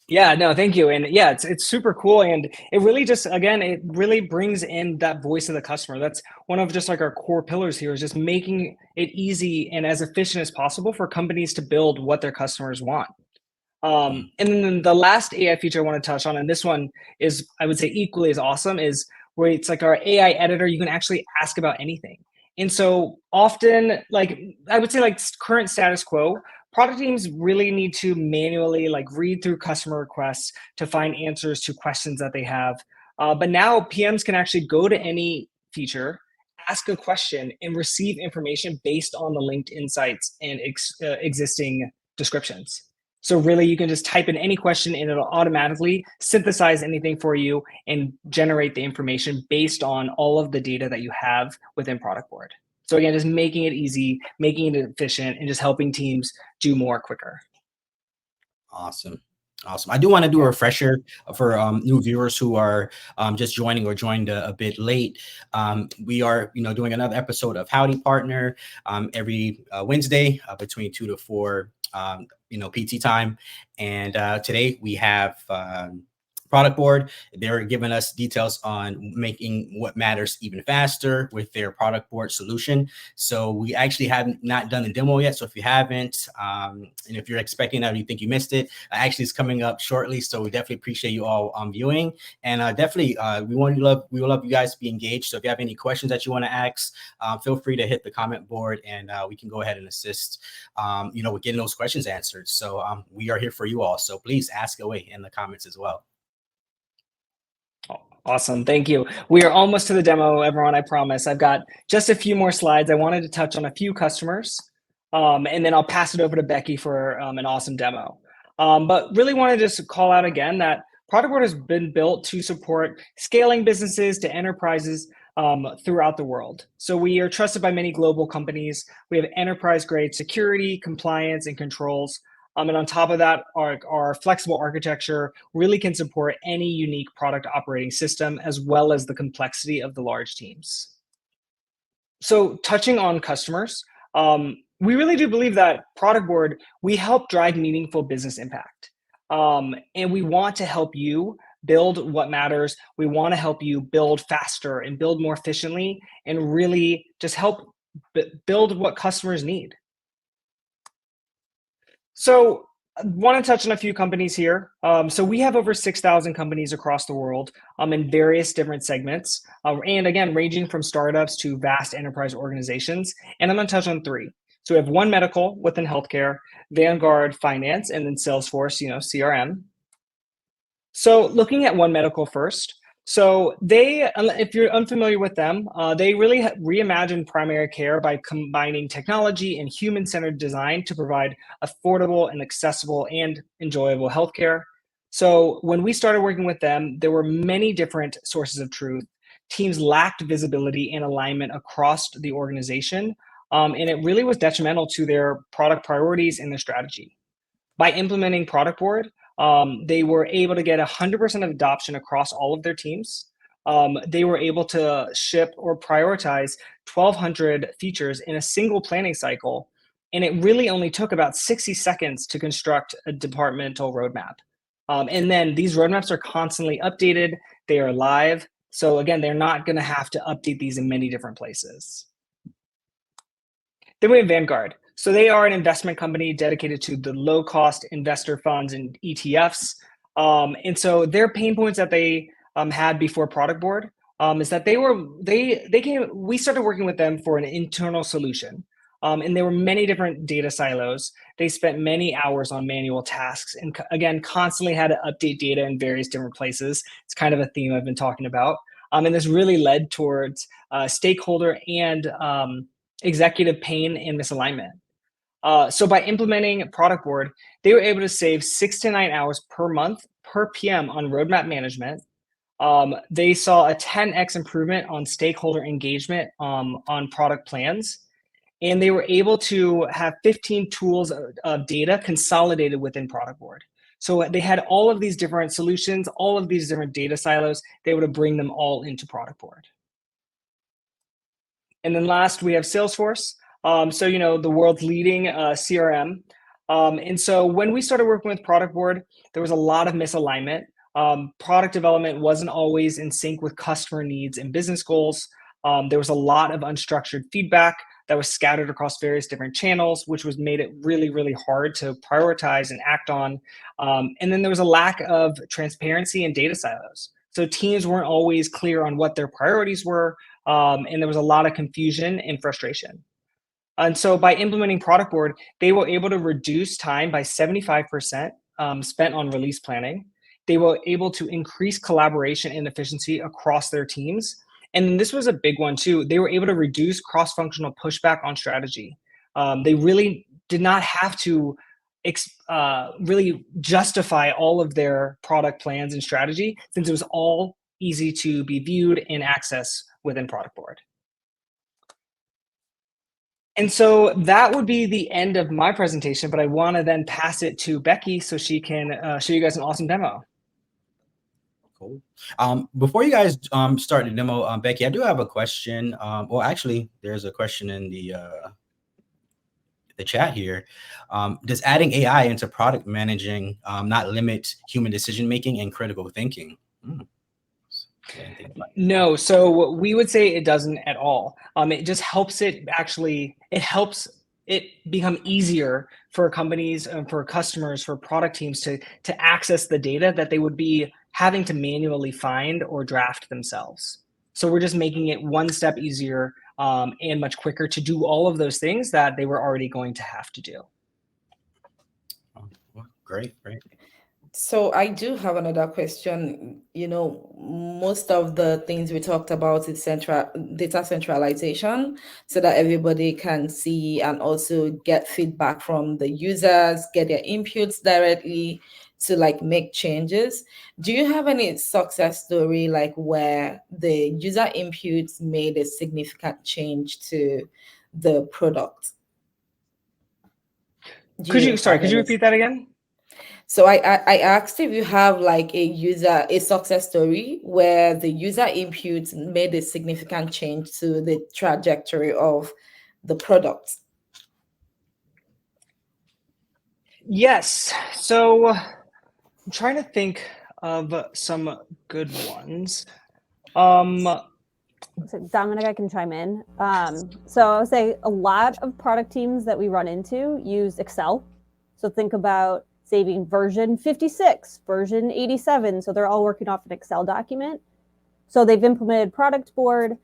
Yeah, no, thank you. And yeah, it's super cool. And it really just, again, it really brings in that voice of the customer. That's one of just like our core pillars here, is just making it easy and as efficient as possible for companies to build what their customers want. And then the last AI feature I want to touch on, and this one is, I would say, equally as awesome, is where it's like our AI editor. You can actually ask about anything. And so often, like I would say, like current status quo, product teams really need to manually like read through customer requests to find answers to questions that they have. But now PMs can actually go to any feature, ask a question, and receive information based on the linked insights and existing descriptions. So really, you can just type in any question and it'll automatically synthesize anything for you and generate the information based on all of the data that you have within Productboard. So again, just making it easy, making it efficient, and just helping teams do more quicker. Awesome. I do want to do a refresher for new viewers who are just joining or joined a bit late. We are, doing another episode of Howdy Partner every Wednesday between 2 to 4, PT time. And today we have Productboard. They're giving us details on making what matters even faster with their Productboard solution. So we actually have not done the demo yet. So if you haven't, and if you're expecting that or you think you missed it, actually it's coming up shortly. So we definitely appreciate you all viewing, and definitely we would love you guys to be engaged. So if you have any questions that you want to ask, feel free to hit the comment board, and we can go ahead and assist, with getting those questions answered. So we are here for you all. So please ask away in the comments as well. Awesome. Thank you. We are almost to the demo, everyone. I promise. I've got just a few more slides. I wanted to touch on a few customers, and then I'll pass it over to Becky for an awesome demo. But really wanted to just call out again that Productboard has been built to support scaling businesses to enterprises throughout the world. So we are trusted by many global companies. We have enterprise-grade security, compliance, and controls. And on top of that, our flexible architecture really can support any unique product operating system, as well as the complexity of the large teams. So touching on customers, we really do believe that Productboard, we help drive meaningful business impact. And we want to help you build what matters. We want to help you build faster and build more efficiently, and really just help build what customers need. So I want to touch on a few companies here. So we have over 6,000 companies across the world in various different segments. And again, ranging from startups to vast enterprise organizations. And I'm going to touch on 3. So we have One Medical within healthcare, Vanguard Finance, and then Salesforce, CRM. So looking at One Medical first. So they, if you're unfamiliar with them, they really reimagined primary care by combining technology and human-centered design to provide affordable and accessible and enjoyable healthcare. So when we started working with them, there were many different sources of truth. Teams lacked visibility and alignment across the organization, and it really was detrimental to their product priorities and their strategy. By implementing Productboard, they were able to get 100% of adoption across all of their teams. They were able to ship or prioritize 1,200 features in a single planning cycle, and it really only took about 60 seconds to construct a departmental roadmap. And then these roadmaps are constantly updated. They are live. So again, they're not going to have to update these in many different places. Then we have Vanguard. So they are an investment company dedicated to the low-cost investor funds and ETFs. And so their pain points that they had before Productboard is that we started working with them for an internal solution. And there were many different data silos. They spent many hours on manual tasks and again, constantly had to update data in various different places. It's kind of a theme I've been talking about. And this really led towards stakeholder and executive pain and misalignment. So by implementing Productboard, they were able to save 6 to 9 hours per month per PM on roadmap management. They saw a 10x improvement on stakeholder engagement on product plans. and they were able to have 15 tools of data consolidated within Productboard. So they had all of these different solutions, all of these different data silos. They were able to bring them all into Productboard. And then last, we have Salesforce. So, the world's leading CRM. And so when we started working with Productboard, there was a lot of misalignment. Product development wasn't always in sync with customer needs and business goals. There was a lot of unstructured feedback that was scattered across various different channels, which made it really, really hard to prioritize and act on. And then there was a lack of transparency and data silos. So teams weren't always clear on what their priorities were, and there was a lot of confusion and frustration. And so by implementing Productboard, they were able to reduce time by 75% spent on release planning. They were able to increase collaboration and efficiency across their teams. And this was a big one too. They were able to reduce cross-functional pushback on strategy. They really did not have to really justify all of their product plans and strategy, since it was all easy to be viewed and access within Productboard. And so that would be the end of my presentation, but I want to then pass it to Becky so she can show you guys an awesome demo. Cool. Before you guys start the demo, Becky, I do have a question. Well, actually, there's a question in the chat here. Does adding AI into product managing not limit human decision making and critical thinking? No, so we would say it doesn't at all. It just helps it helps it become easier for companies, for customers, for product teams to access the data that they would be having to manually find or draft themselves. So we're just making it one step easier and much quicker to do all of those things that they were already going to have to do. Oh, great. So I do have another question. Most of the things we talked about is data centralization, so that everybody can see and also get feedback from the users, get their inputs directly to make changes. Do you have any success story where the user inputs made a significant change to the product? Could you repeat that again? So I asked if you have a success story where the user inputs made a significant change to the trajectory of the product. Yes. So I'm trying to think of some good ones. So Dominic, I can chime in. So I would say a lot of product teams that we run into use Excel. So think about saving version 56, version 87. So they're all working off an Excel document. So they've implemented Productboard.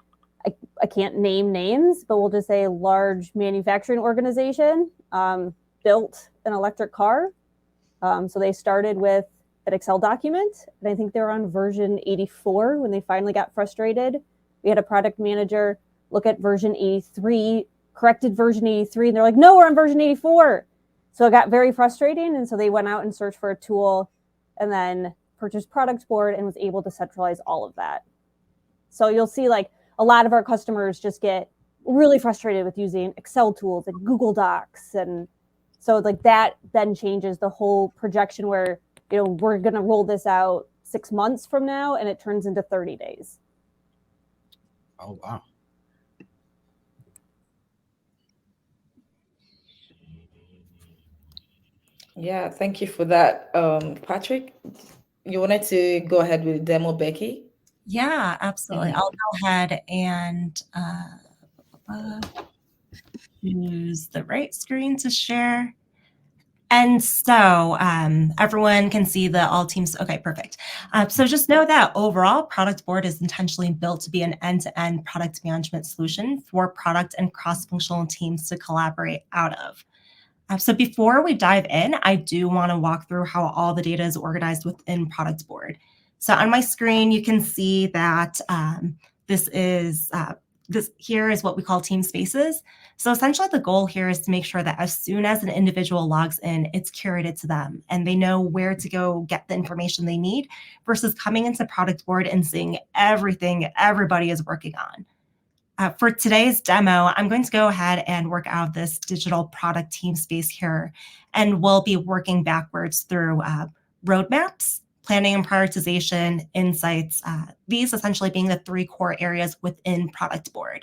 I can't name names, but we'll just say a large manufacturing organization built an electric car. So they started with an Excel document, and I think they were on version 84 when they finally got frustrated. We had a product manager look at version 83, corrected version 83, and they're like, no, we're on version 84. So it got very frustrating, and so they went out and searched for a tool and then purchased Productboard and was able to centralize all of that. So you'll see a lot of our customers just get really frustrated with using Excel tools and Google Docs. And so that then changes the whole projection where, we're going to roll this out 6 months from now, and it turns into 30 days. Oh, wow. Yeah, thank you for that. Patrick, you wanted to go ahead with the demo, Becky? Yeah, absolutely. Mhm. I'll go ahead and use the right screen to share. And so everyone can see all teams. Okay, perfect. So just know that overall, Productboard is intentionally built to be an end-to-end product management solution for product and cross-functional teams to collaborate out of. So before we dive in, I do want to walk through how all the data is organized within Productboard. So on my screen, you can see that this here is what we call team spaces. So essentially the goal here is to make sure that as soon as an individual logs in, it's curated to them and they know where to go get the information they need versus coming into Productboard and seeing everything everybody is working on. For today's demo, I'm going to go ahead and work out of this digital product team space here, and we'll be working backwards through roadmaps, planning and prioritization, insights, these essentially being the 3 core areas within Productboard.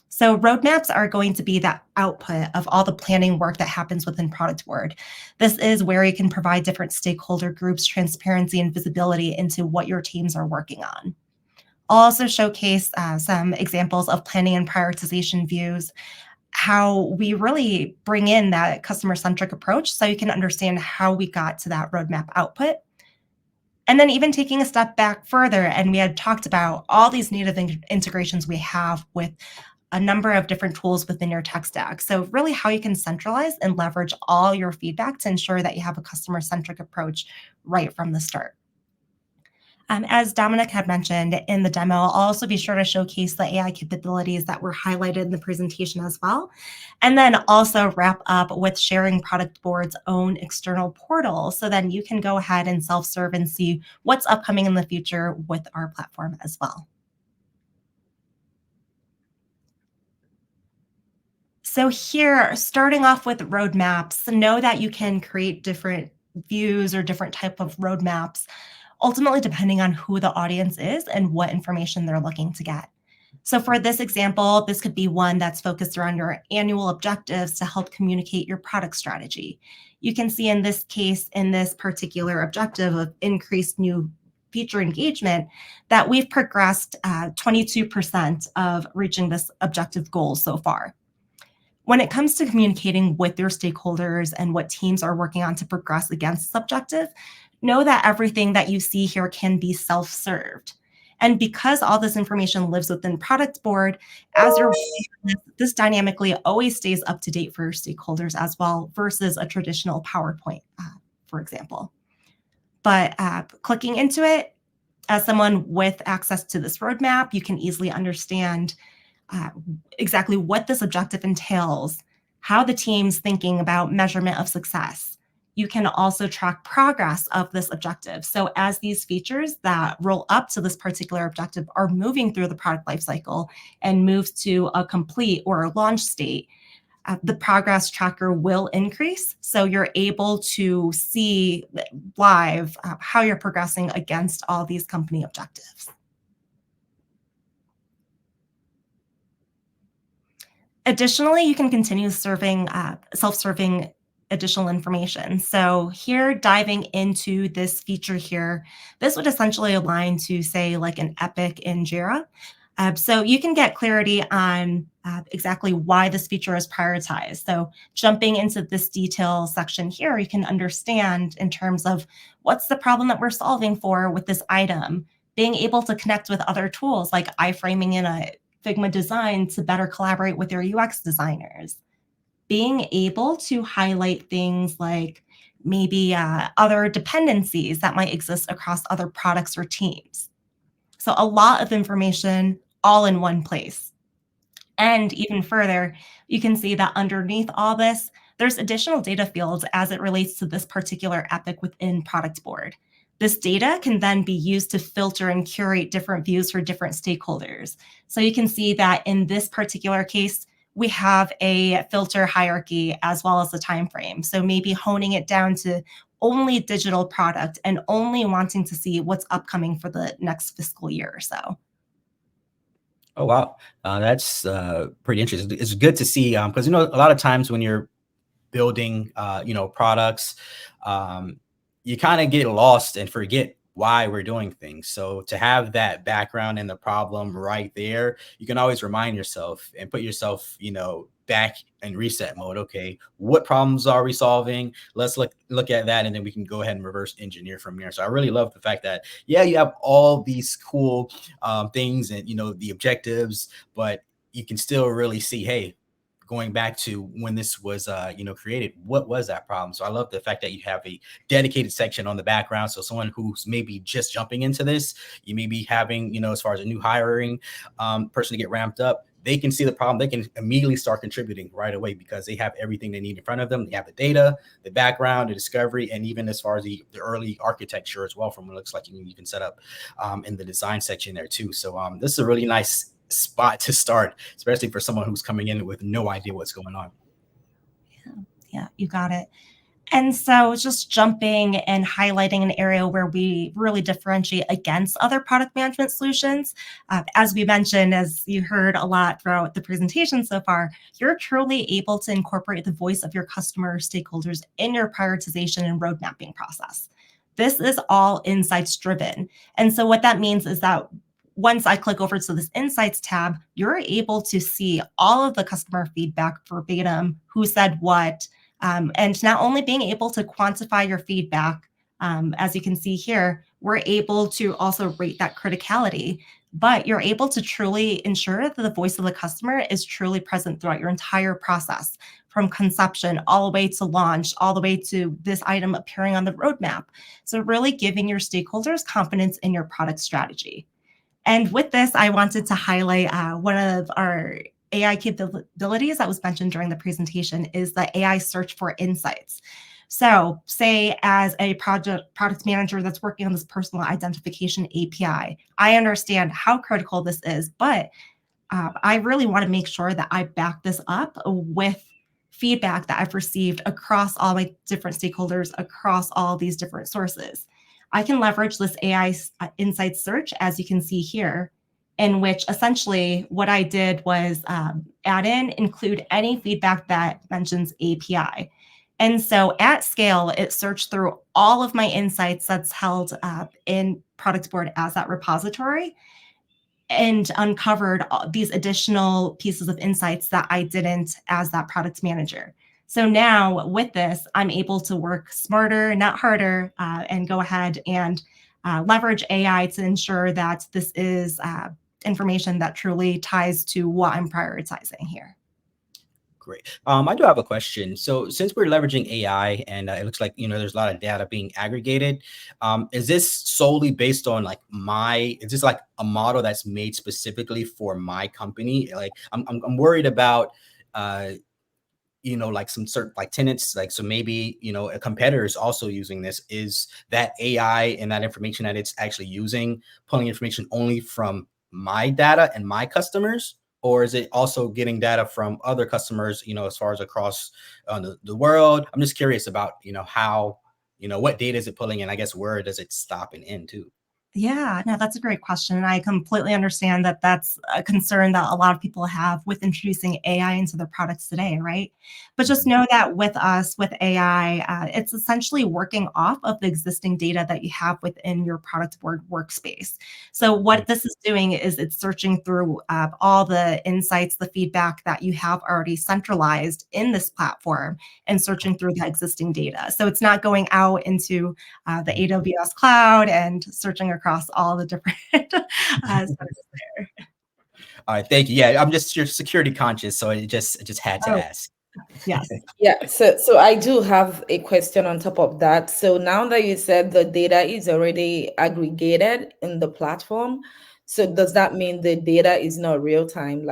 So roadmaps are going to be that output of all the planning work that happens within Productboard. This is where you can provide different stakeholder groups transparency and visibility into what your teams are working on. I'll also showcase some examples of planning and prioritization views, how we really bring in that customer-centric approach so you can understand how we got to that roadmap output. And then even taking a step back further, and we had talked about all these native integrations we have with a number of different tools within your tech stack. So really how you can centralize and leverage all your feedback to ensure that you have a customer-centric approach right from the start. As Dominic had mentioned in the demo, I'll also be sure to showcase the AI capabilities that were highlighted in the presentation as well. And then also wrap up with sharing Productboard's own external portal. So then you can go ahead and self-serve and see what's upcoming in the future with our platform as well. So here, starting off with roadmaps, know that you can create different views or different type of roadmaps, ultimately depending on who the audience is and what information they're looking to get. So for this example, this could be one that's focused around your annual objectives to help communicate your product strategy. You can see in this case, in this particular objective of increased new feature engagement, that we've progressed 22% of reaching this objective goal so far. When it comes to communicating with your stakeholders and what teams are working on to progress against this objective, know that everything that you see here can be self-served. And because all this information lives within Productboard, as you're this dynamically always stays up to date for your stakeholders as well versus a traditional PowerPoint, for example. But clicking into it, as someone with access to this roadmap, you can easily understand exactly what this objective entails, how the team's thinking about measurement of success. You can also track progress of this objective. So as these features that roll up to this particular objective are moving through the product lifecycle and move to a complete or a launch state, the progress tracker will increase. So you're able to see live how you're progressing against all these company objectives. Additionally, you can continue serving self-serving additional information. So here, diving into this feature here, this would essentially align to say like an epic in Jira. So you can get clarity on exactly why this feature is prioritized. So jumping into this detail section here, you can understand in terms of what's the problem that we're solving for with this item, being able to connect with other tools like iframing in a Figma design to better collaborate with your UX designers, being able to highlight things like maybe other dependencies that might exist across other products or teams. So a lot of information all in one place. And even further, you can see that underneath all this, there's additional data fields as it relates to this particular epic within Productboard. This data can then be used to filter and curate different views for different stakeholders. So you can see that in this particular case, we have a filter hierarchy as well as the time frame. So maybe honing it down to only digital product and only wanting to see what's upcoming for the next fiscal year or so. Oh, wow. That's pretty interesting. It's good to see because, a lot of times when you're building, products, you kind of get lost and forget why we're doing things. So to have that background and the problem right there, you can always remind yourself and put yourself, back in reset mode. Okay, what problems are we solving? Let's look at that, and then we can go ahead and reverse engineer from there. So I really love the fact that, yeah, you have all these cool things and, the objectives, but you can still really see, hey, going back to when this was, created, what was that problem? So I love the fact that you have a dedicated section on the background. So someone who's maybe just jumping into this, you may be having, as far as a new hiring person to get ramped up, they can see the problem. They can immediately start contributing right away because they have everything they need in front of them. They have the data, the background, the discovery, and even as far as the early architecture as well, from what it looks like you can set up in the design section there too. So this is a really nice spot to start, especially for someone who's coming in with no idea what's going on. Yeah, you got it. And so just jumping and highlighting an area where we really differentiate against other product management solutions. As we mentioned, as you heard a lot throughout the presentation so far, you're truly able to incorporate the voice of your customer stakeholders in your prioritization and road mapping process. This is all insights driven. And so what that means is that once I click over to this Insights tab, you're able to see all of the customer feedback verbatim, who said what, and not only being able to quantify your feedback, as you can see here, we're able to also rate that criticality, but you're able to truly ensure that the voice of the customer is truly present throughout your entire process, from conception all the way to launch, all the way to this item appearing on the roadmap. So really giving your stakeholders confidence in your product strategy. And with this, I wanted to highlight one of our AI capabilities that was mentioned during the presentation is the AI search for insights. So say as a product manager that's working on this personal identification API, I understand how critical this is, but I really want to make sure that I back this up with feedback that I've received across all my different stakeholders, across all these different sources. I can leverage this AI insight search, as you can see here, in which essentially what I did was include any feedback that mentions API. And so at scale, it searched through all of my insights that's held in Productboard as that repository and uncovered these additional pieces of insights that I didn't as that product manager. So now with this, I'm able to work smarter, not harder, and go ahead and leverage AI to ensure that this is information that truly ties to what I'm prioritizing here. Great. I do have a question. So since we're leveraging AI and it looks like, there's a lot of data being aggregated, is this solely based on is this like a model that's made specifically for my company? Like I'm worried about, like some certain tenants, so maybe, a competitor is also using this. Is that AI and that information that it's actually using, pulling information only from my data and my customers? Or is it also getting data from other customers, as far as across the world? I'm just curious about, how, what data is it pulling in? I guess where does it stop and end too? Yeah, no, that's a great question. And I completely understand that that's a concern that a lot of people have with introducing AI into their products today, right? But just know that with us, with AI, it's essentially working off of the existing data that you have within your Productboard workspace. So what this is doing is it's searching through all the insights, the feedback that you have already centralized in this platform and searching through the existing data. So it's not going out into the AWS cloud and searching across all the different centers there. All right, thank you. Yeah, I'm just security conscious, so I just had to ask. Yes. Yeah, so I do have a question on top of that. So now that you said the data is already aggregated in the platform, so does that mean the data is not real time?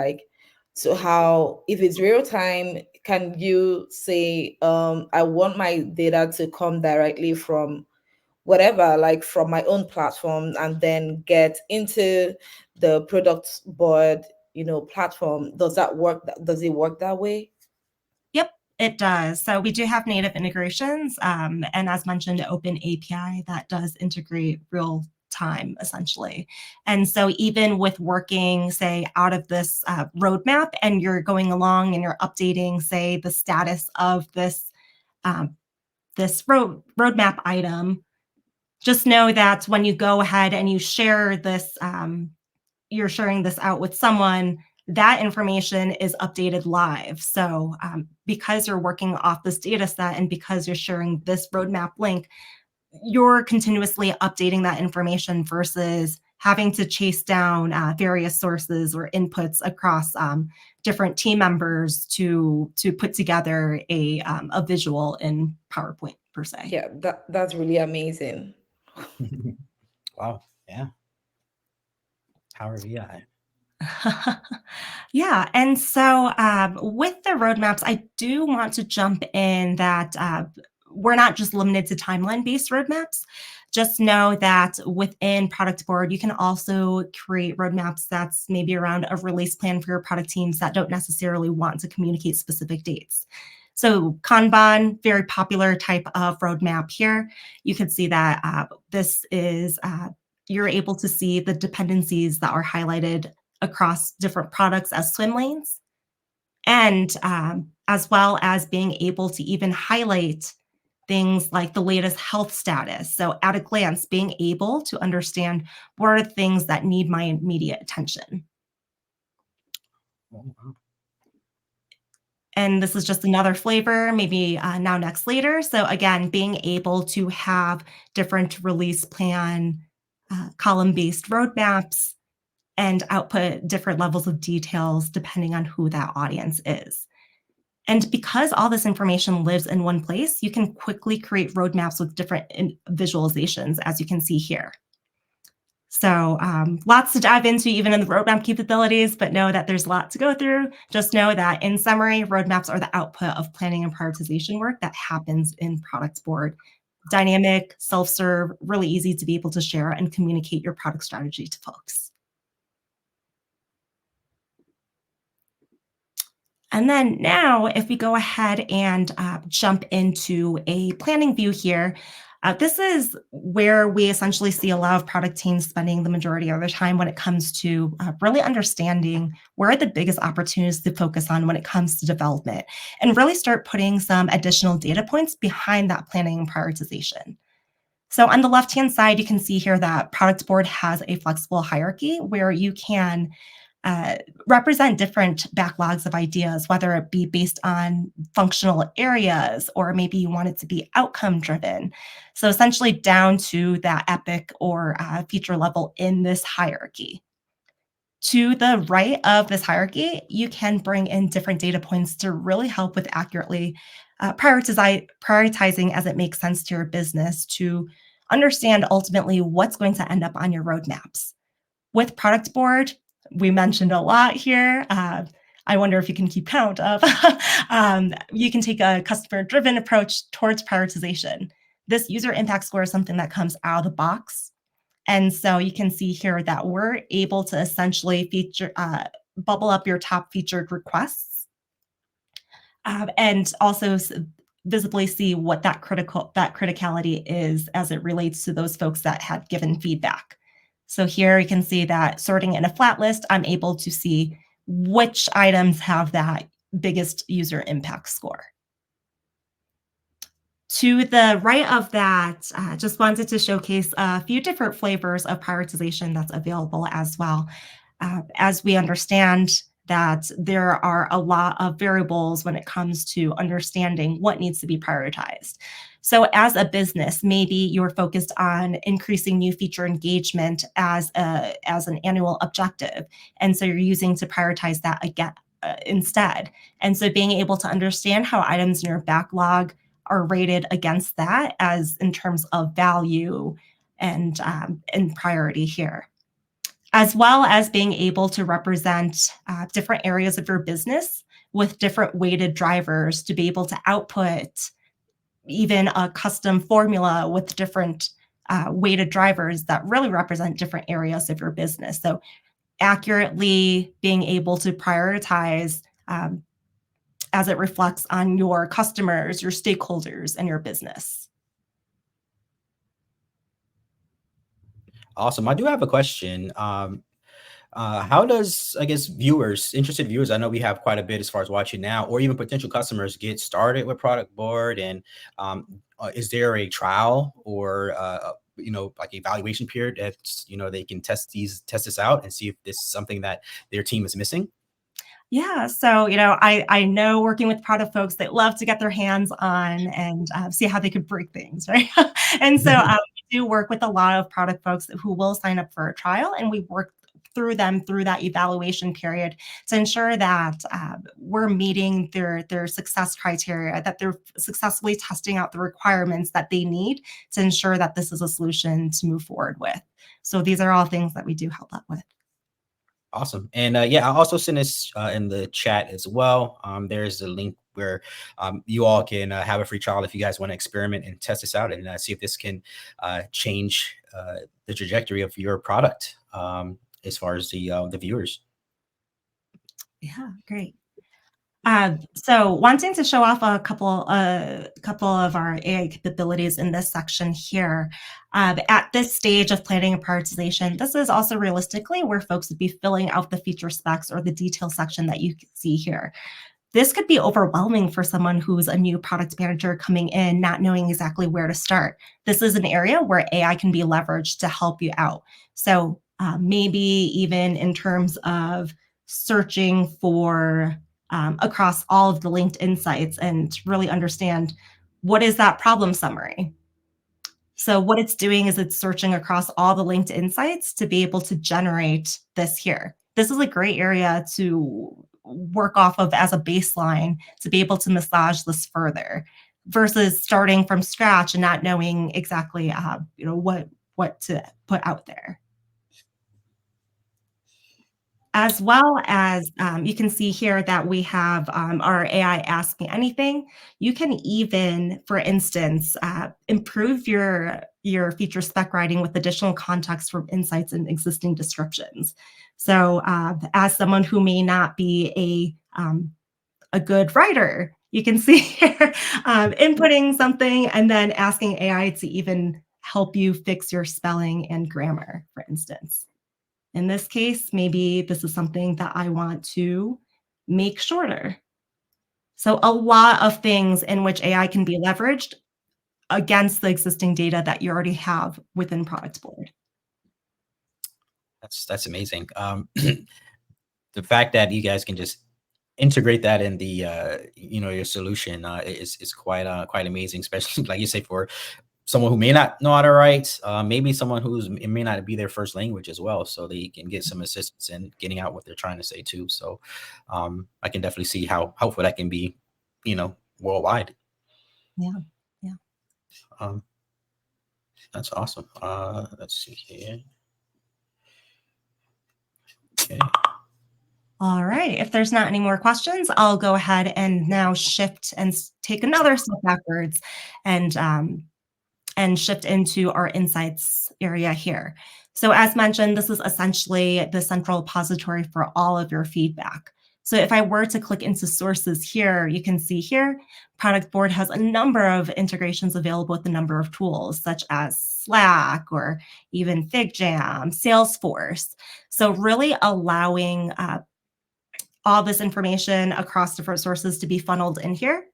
So how, if it's real time, can you say, I want my data to come directly from whatever, from my own platform, and then get into the Productboard, platform? Does that work? Does it work that way? Yep, it does. So we do have native integrations. And as mentioned, Open API that does integrate real time essentially. And so even with working, say, out of this roadmap, and you're going along and you're updating, say, the status of this this roadmap item, just know that when you go ahead and you share this, you're sharing this out with someone, that information is updated live. So because you're working off this data set and because you're sharing this roadmap link, you're continuously updating that information versus having to chase down various sources or inputs across different team members to put together a visual in PowerPoint per se. Yeah, that's really amazing. Wow. Yeah. Power VI. Yeah. And so with the roadmaps, I do want to jump in that we're not just limited to timeline-based roadmaps. just know that within Productboard, you can also create roadmaps that's maybe around a release plan for your product teams that don't necessarily want to communicate specific dates. So Kanban, very popular type of roadmap here. You can see that this is, you're able to see the dependencies that are highlighted across different products as swim lanes, and as well as being able to even highlight things like the latest health status. So at a glance, being able to understand what are the things that need my immediate attention. Oh, wow. And this is just another flavor, maybe now, next, later. So again, being able to have different release plan column-based roadmaps and output different levels of details depending on who that audience is. And because all this information lives in one place, you can quickly create roadmaps with different visualizations, as you can see here. So lots to dive into even in the roadmap capabilities, but know that there's a lot to go through. Just know that in summary, roadmaps are the output of planning and prioritization work that happens in Productboard. Dynamic, self-serve, really easy to be able to share and communicate your product strategy to folks. And then now, if we go ahead and jump into a planning view here, this is where we essentially see a lot of product teams spending the majority of their time when it comes to really understanding where are the biggest opportunities to focus on when it comes to development, and really start putting some additional data points behind that planning and prioritization. So on the left-hand side, you can see here that Productboard has a flexible hierarchy where you can represent different backlogs of ideas, whether it be based on functional areas or maybe you want it to be outcome driven. So essentially down to that epic or feature level in this hierarchy. To the right of this hierarchy, you can bring in different data points to really help with accurately prioritizing as it makes sense to your business to understand ultimately what's going to end up on your roadmaps. With Productboard, we mentioned a lot here. I wonder if you can keep count of. You can take a customer-driven approach towards prioritization. This user impact score is something that comes out of the box. And so you can see here that we're able to essentially bubble up your top featured requests and also visibly see what that criticality is as it relates to those folks that had given feedback. So here you can see that sorting in a flat list, I'm able to see which items have that biggest user impact score. To the right of that, just wanted to showcase a few different flavors of prioritization that's available as well. As we understand that there are a lot of variables when it comes to understanding what needs to be prioritized. So as a business, maybe you're focused on increasing new feature engagement as an annual objective. And so you're using to prioritize that again instead. And so being able to understand how items in your backlog are rated against that as in terms of value and priority here. As well as being able to represent different areas of your business with different weighted drivers to be able to output even a custom formula with different weighted drivers that really represent different areas of your business. So accurately being able to prioritize as it reflects on your customers, your stakeholders, and your business. Awesome. I do have a question. How does, I guess, interested viewers, I know we have quite a bit as far as watching now, or even potential customers get started with Productboard? And is there a trial or, like evaluation period that, they can test this out and see if this is something that their team is missing? Yeah, so, I know working with product folks that love to get their hands on and see how they could break things, right? And so we do work with a lot of product folks who will sign up for a trial, and we work through them through that evaluation period to ensure that we're meeting their success criteria, that they're successfully testing out the requirements that they need to ensure that this is a solution to move forward with. So these are all things that we do help out with. Awesome. And yeah, I'll also send this in the chat as well. There's a link where you all can have a free trial if you guys want to experiment and test this out and see if this can change the trajectory of your product as far as the viewers. Yeah, great. So wanting to show off a couple of our AI capabilities in this section here. At this stage of planning and prioritization, this is also realistically where folks would be filling out the feature specs or the detail section that you can see here. This could be overwhelming for someone who's a new product manager coming in, not knowing exactly where to start. This is an area where AI can be leveraged to help you out. So maybe even in terms of searching for across all of the linked insights and really understand what is that problem summary. So what it's doing is it's searching across all the linked insights to be able to generate this here. This is a great area to work off of as a baseline to be able to massage this further versus starting from scratch and not knowing exactly what to put out there. As well as you can see here that we have our AI Ask Me Anything. You can even, for instance, improve your feature spec writing with additional context from insights and existing descriptions. So as someone who may not be a good writer, you can see here inputting something and then asking AI to even help you fix your spelling and grammar, for instance. In this case, maybe this is something that I want to make shorter. So a lot of things in which AI can be leveraged against the existing data that you already have within Productboard. That's amazing. The fact that you guys can just integrate that in the your solution is quite amazing, especially like you say for someone who may not know how to write, maybe someone it may not be their first language as well, so they can get some assistance in getting out what they're trying to say too. So I can definitely see how helpful that can be, worldwide. Yeah. That's awesome. Let's see here. Okay. All right. If there's not any more questions, I'll go ahead and now shift and take another step backwards and shift into our insights area here. So as mentioned, this is essentially the central repository for all of your feedback. So if I were to click into sources here, you can see here, Productboard has a number of integrations available with a number of tools, such as Slack or even FigJam, Salesforce. So really allowing all this information across different sources to be funneled in here.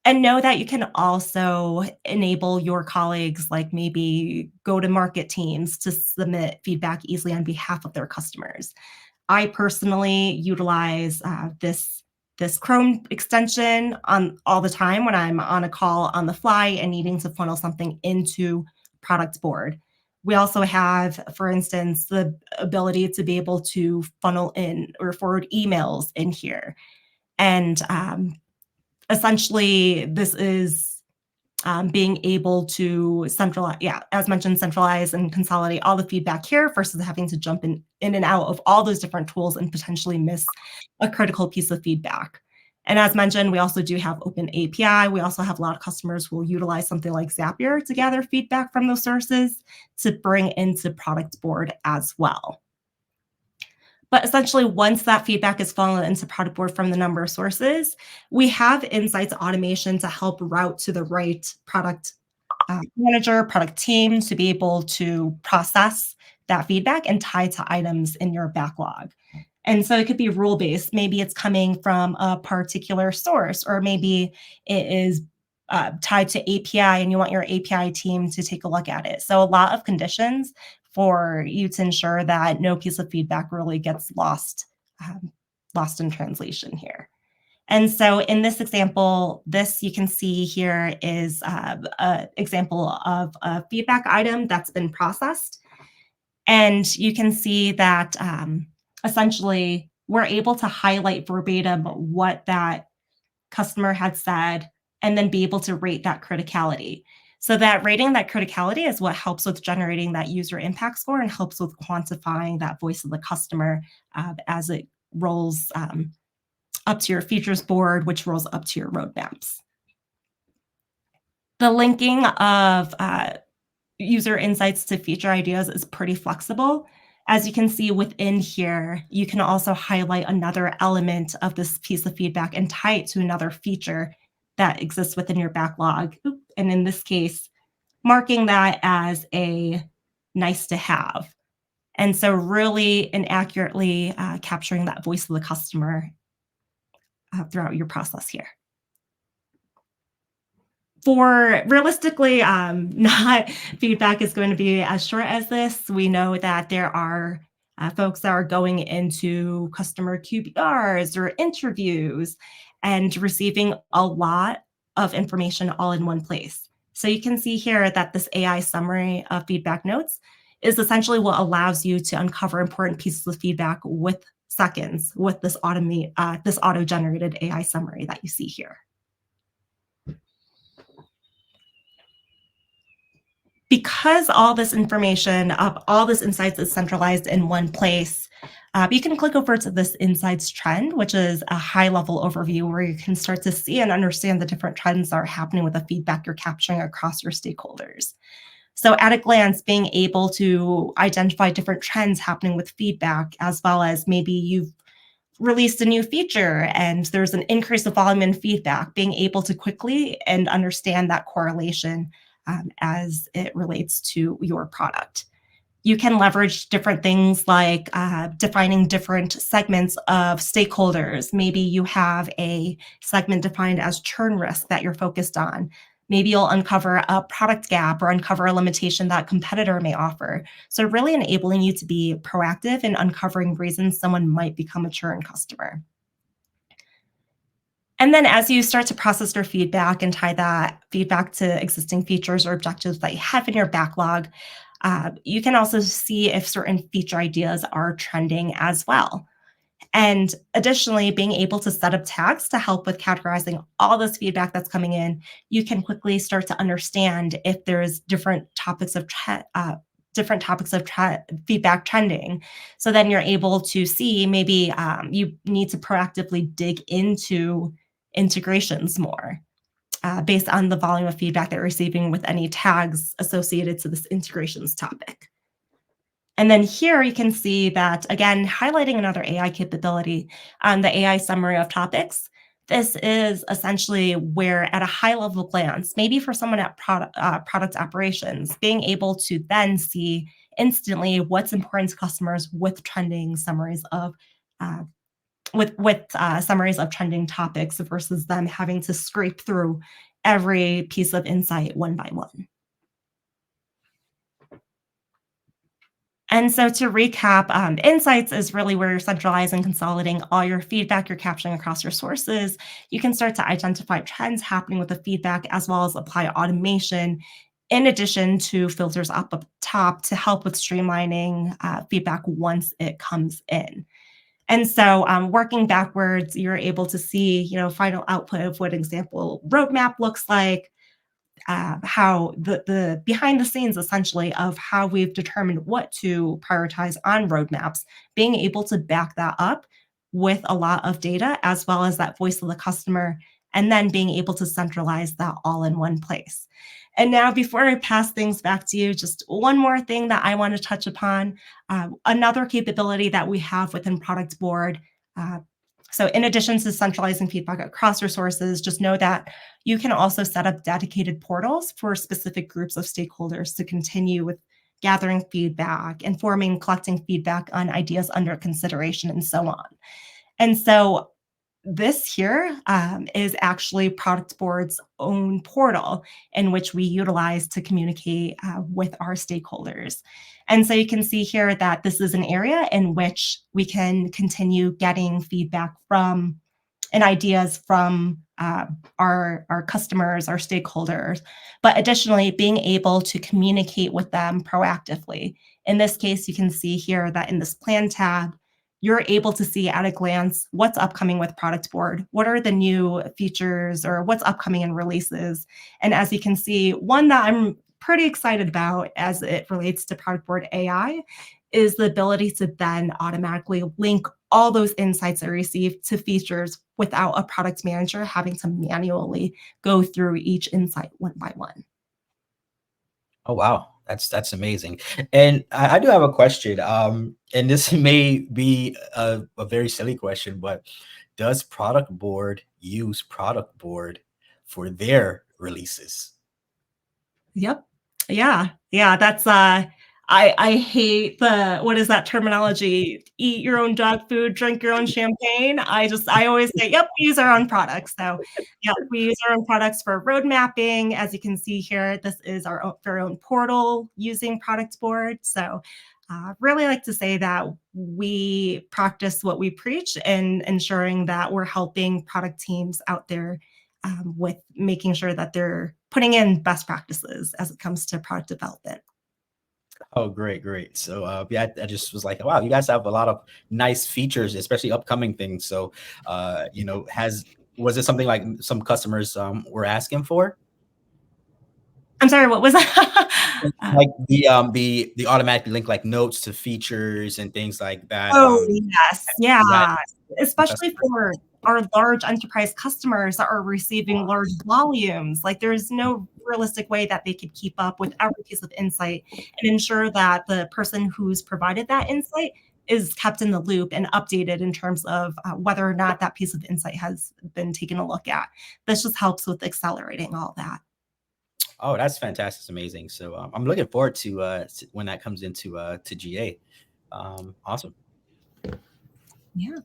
And know that you can also enable your colleagues, like maybe go-to-market teams, to submit feedback easily on behalf of their customers. I personally utilize this Chrome extension all the time when I'm on a call on the fly and needing to funnel something into Productboard. We also have, for instance, the ability to be able to funnel in or forward emails in here. And essentially, this is being able to centralize, as mentioned, centralize and consolidate all the feedback here versus having to jump in and out of all those different tools and potentially miss a critical piece of feedback. And as mentioned, we also do have open API. We also have a lot of customers who will utilize something like Zapier to gather feedback from those sources to bring into Productboard as well. But essentially, once that feedback is funneled into Productboard from the number of sources, we have insights automation to help route to the right product manager, product team to be able to process that feedback and tie to items in your backlog. And so it could be rule-based. Maybe it's coming from a particular source, or maybe it is tied to API and you want your API team to take a look at it. So a lot of conditions for you to ensure that no piece of feedback really gets lost in translation here. And so in this example, this you can see here is an example of a feedback item that's been processed. And you can see that essentially we're able to highlight verbatim what that customer had said and then be able to rate that criticality. So that rating, that criticality, is what helps with generating that user impact score and helps with quantifying that voice of the customer as it rolls up to your features board, which rolls up to your roadmaps. The linking of user insights to feature ideas is pretty flexible. As you can see within here, you can also highlight another element of this piece of feedback and tie it to another feature that exists within your backlog. And in this case, marking that as a nice to have. And so really and accurately capturing that voice of the customer throughout your process here. For realistically, not feedback is going to be as short as this. We know that there are folks that are going into customer QBRs or interviews and receiving a lot of information all in one place. So you can see here that this AI summary of feedback notes is essentially what allows you to uncover important pieces of feedback with seconds with this auto-generated AI summary that you see here. Because all this information of all this insights is centralized in one place, you can click over to this insights trend, which is a high-level overview where you can start to see and understand the different trends that are happening with the feedback you're capturing across your stakeholders. So at a glance, being able to identify different trends happening with feedback, as well as maybe you've released a new feature and there's an increase of volume in feedback, being able to quickly and understand that correlation as it relates to your product. You can leverage different things like defining different segments of stakeholders. Maybe you have a segment defined as churn risk that you're focused on. Maybe you'll uncover a product gap or uncover a limitation that a competitor may offer. So really enabling you to be proactive in uncovering reasons someone might become a churn customer. And then as you start to process your feedback and tie that feedback to existing features or objectives that you have in your backlog, you can also see if certain feature ideas are trending as well. And additionally, being able to set up tags to help with categorizing all this feedback that's coming in, you can quickly start to understand if there's different topics of feedback trending. So then you're able to see maybe you need to proactively dig into integrations more based on the volume of feedback that you're receiving with any tags associated to this integrations topic. And then here you can see that, again, highlighting another AI capability on the AI summary of topics. This is essentially where, at a high level glance, maybe for someone at product operations, being able to then see instantly what's important to customers with trending summaries of summaries of trending topics versus them having to scrape through every piece of insight one by one. And so to recap, insights is really where you're centralizing, consolidating all your feedback you're capturing across your sources. You can start to identify trends happening with the feedback, as well as apply automation, in addition to filters up top to help with streamlining feedback once it comes in. And so working backwards, you're able to see, final output of what example roadmap looks like, how the behind the scenes essentially of how we've determined what to prioritize on roadmaps, being able to back that up with a lot of data, as well as that voice of the customer, and then being able to centralize that all in one place. And now, before I pass things back to you, just one more thing that I want to touch upon, another capability that we have within Productboard. So in addition to centralizing feedback across your sources, just know that you can also set up dedicated portals for specific groups of stakeholders to continue with gathering feedback, informing, collecting feedback on ideas under consideration, and so on. And so this here is actually Productboard's own portal in which we utilize to communicate with our stakeholders. And so you can see here that this is an area in which we can continue getting feedback from and ideas from our customers, our stakeholders, but additionally being able to communicate with them proactively. In this case, you can see here that in this plan tab, you're able to see at a glance what's upcoming with Productboard, what are the new features or what's upcoming in releases. And as you can see, one that I'm pretty excited about as it relates to Productboard AI is the ability to then automatically link all those insights I received to features without a product manager having to manually go through each insight one by one. Oh wow, that's amazing. And I do have a question. And this may be a very silly question, but does Productboard use Productboard for their releases? Yep. Yeah. That's I hate the, what is that terminology? Eat your own dog food, drink your own champagne. I always say, yep, we use our own products. So yep, we use our own products for road mapping. As you can see here, this is our own portal using Productboard. So really like to say that we practice what we preach and ensuring that we're helping product teams out there with making sure that they're putting in best practices as it comes to product development. Oh, great. So yeah, I just was like, wow, you guys have a lot of nice features, especially upcoming things. So was it something like some customers were asking for? I'm sorry, what was that? Like the automatic link, like notes to features and things like that. Oh, yes. Yeah. That Especially for our large enterprise customers that are receiving large volumes. Like there's no realistic way that they could keep up with every piece of insight and ensure that the person who's provided that insight is kept in the loop and updated in terms of whether or not that piece of insight has been taken a look at. This just helps with accelerating all that. Oh, that's fantastic. It's amazing. So I'm looking forward to when that comes into to GA. Awesome. Yeah.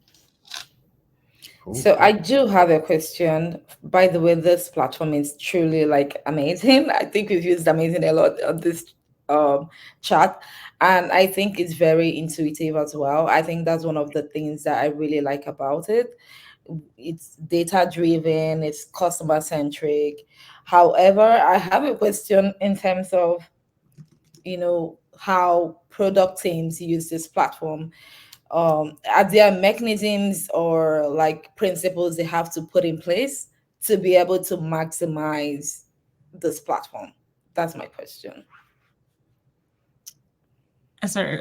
Cool. So I do have a question. By the way, this platform is truly like amazing. I think we've used amazing a lot on this chat, and I think it's very intuitive as well. I think that's one of the things that I really like about it. It's data driven, it's customer centric. However, I have a question in terms of how product teams use this platform. Are there mechanisms or like principles they have to put in place to be able to maximize this platform? That's my question. So,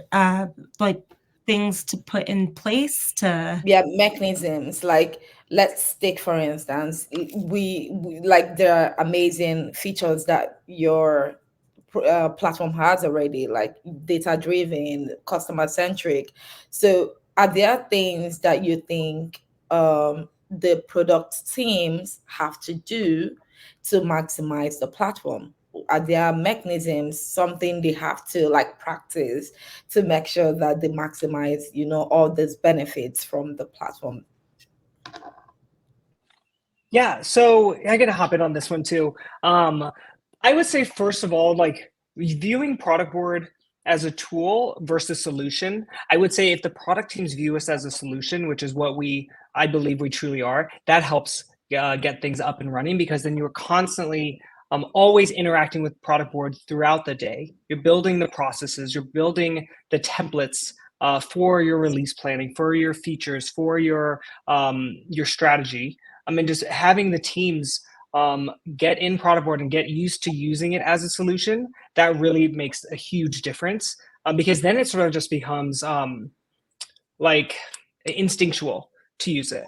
like things to put in place to Mechanisms, like let's take for instance, we like there are amazing features that your platform has already, like data driven, customer centric. So are there things that you think the product teams have to do to maximize the platform? Are there mechanisms, something they have to like practice to make sure that they maximize all these benefits from the platform? Yeah, so I gotta hop in on this one too. I would say first of all, like viewing Productboard as a tool versus solution. I would say if the product teams view us as a solution, which is what I believe we truly are, that helps get things up and running, because then you're constantly always interacting with Productboard throughout the day. You're building the processes, you're building the templates for your release planning, for your features, for your strategy. I mean, just having the teams get in Productboard and get used to using it as a solution, that really makes a huge difference, because then it sort of just becomes like instinctual to use it.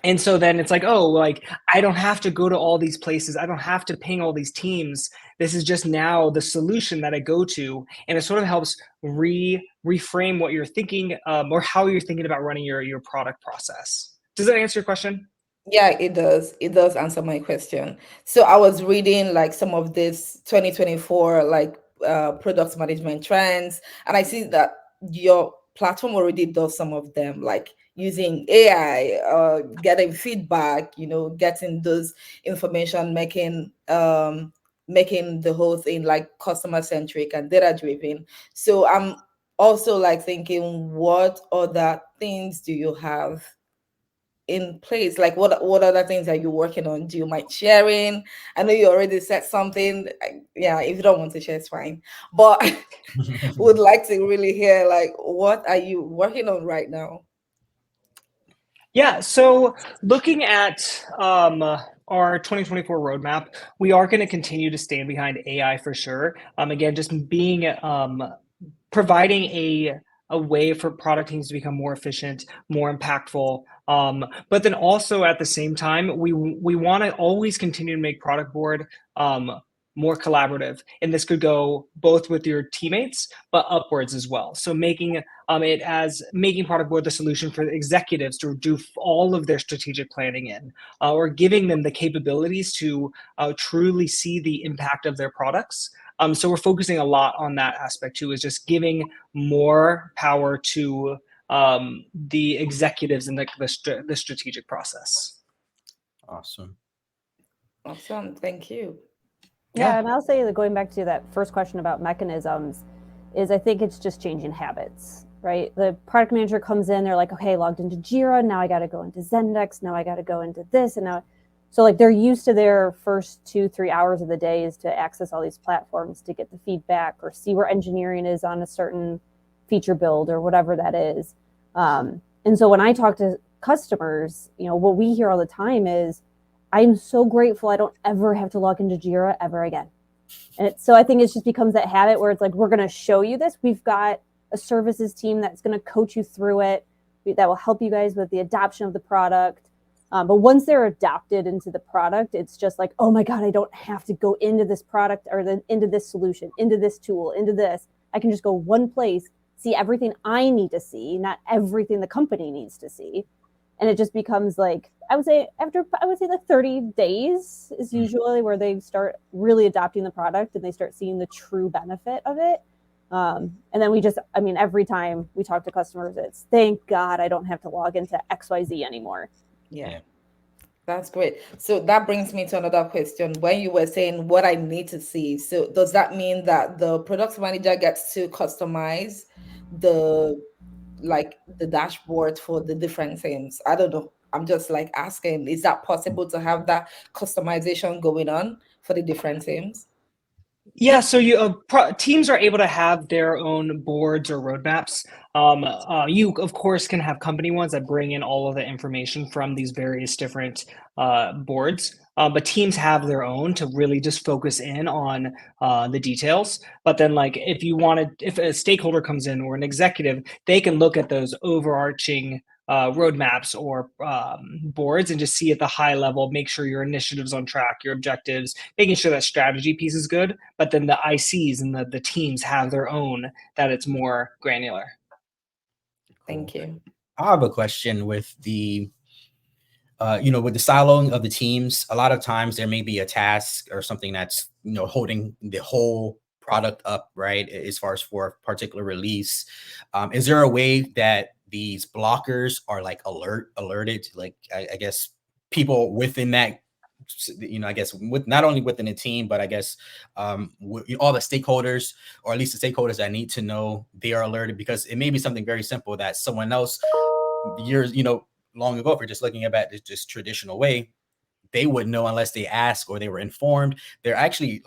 And so then it's like, oh, like I don't have to go to all these places. I don't have to ping all these teams. This is just now the solution that I go to. And it sort of helps reframe what you're thinking or how you're thinking about running your product process. Does that answer your question? Yeah, it does. It does answer my question. So I was reading like some of this 2024 like product management trends, and I see that your platform already does some of them, like using AI, getting feedback, getting those information, making the whole thing like customer centric and data driven. So I'm also like thinking, what other things do you have in place? Like what other things are you working on? Do you mind sharing? I know you already said something. Yeah, if you don't want to share, it's fine. But would like to really hear, like, what are you working on right now? Yeah, so looking at our 2024 roadmap, we are going to continue to stand behind AI for sure. Again, just being providing a way for product teams to become more efficient, more impactful. But then also at the same time, we want to always continue to make Productboard more collaborative, and this could go both with your teammates but upwards as well. So making Productboard the solution for executives to do all of their strategic planning in, or giving them the capabilities to truly see the impact of their products. So we're focusing a lot on that aspect too, is just giving more power to the executives in the strategic process. Awesome. Awesome. Thank you. Yeah, and I'll say that going back to that first question about mechanisms is I think it's just changing habits, right? The product manager comes in, they're like, okay, logged into Jira, now I got to go into Zendesk, now I got to go into this, and now, so like they're used to their first 2-3 hours of the day is to access all these platforms to get the feedback or see where engineering is on a certain feature build or whatever that is. And so when I talk to customers, what we hear all the time is, I'm so grateful I don't ever have to log into Jira ever again. And so I think it just becomes that habit where it's like, we're going to show you this. We've got a services team that's going to coach you through it, that will help you guys with the adoption of the product. But once they're adopted into the product, it's just like, oh my God, I don't have to go into this product or into this solution, into this tool, into this. I can just go one place, see everything I need to see, not everything the company needs to see. And it just becomes like, I would say like 30 days is usually where they start really adopting the product and they start seeing the true benefit of it. And then every time we talk to customers, it's thank God I don't have to log into XYZ anymore. Yeah. That's great. So that brings me to another question. When you were saying what I need to see, so does that mean that the product manager gets to customize the dashboard for the different things? I don't know. I'm just like asking, is that possible to have that customization going on for the different teams? Yeah, so teams are able to have their own boards or roadmaps. You, of course, can have company ones that bring in all of the information from these various different boards. But teams have their own to really just focus in on the details. But then, like, if a stakeholder comes in or an executive, they can look at those overarching roadmaps or boards and just see at the high level, make sure your initiatives on track, your objectives, making sure that strategy piece is good. But then the ICs and the teams have their own, that it's more granular. Thank you. I have a question with the with the siloing of the teams. A lot of times there may be a task or something that's holding the whole product up, right, as far as for a particular release. Is there a way that these blockers are like alerted, like I guess people within that, I guess with not only within the team, but I guess all the stakeholders, or at least the stakeholders that need to know, they are alerted? Because it may be something very simple that someone else years long ago, if we're just looking at it just traditional way, they wouldn't know unless they ask or they were informed. They're actually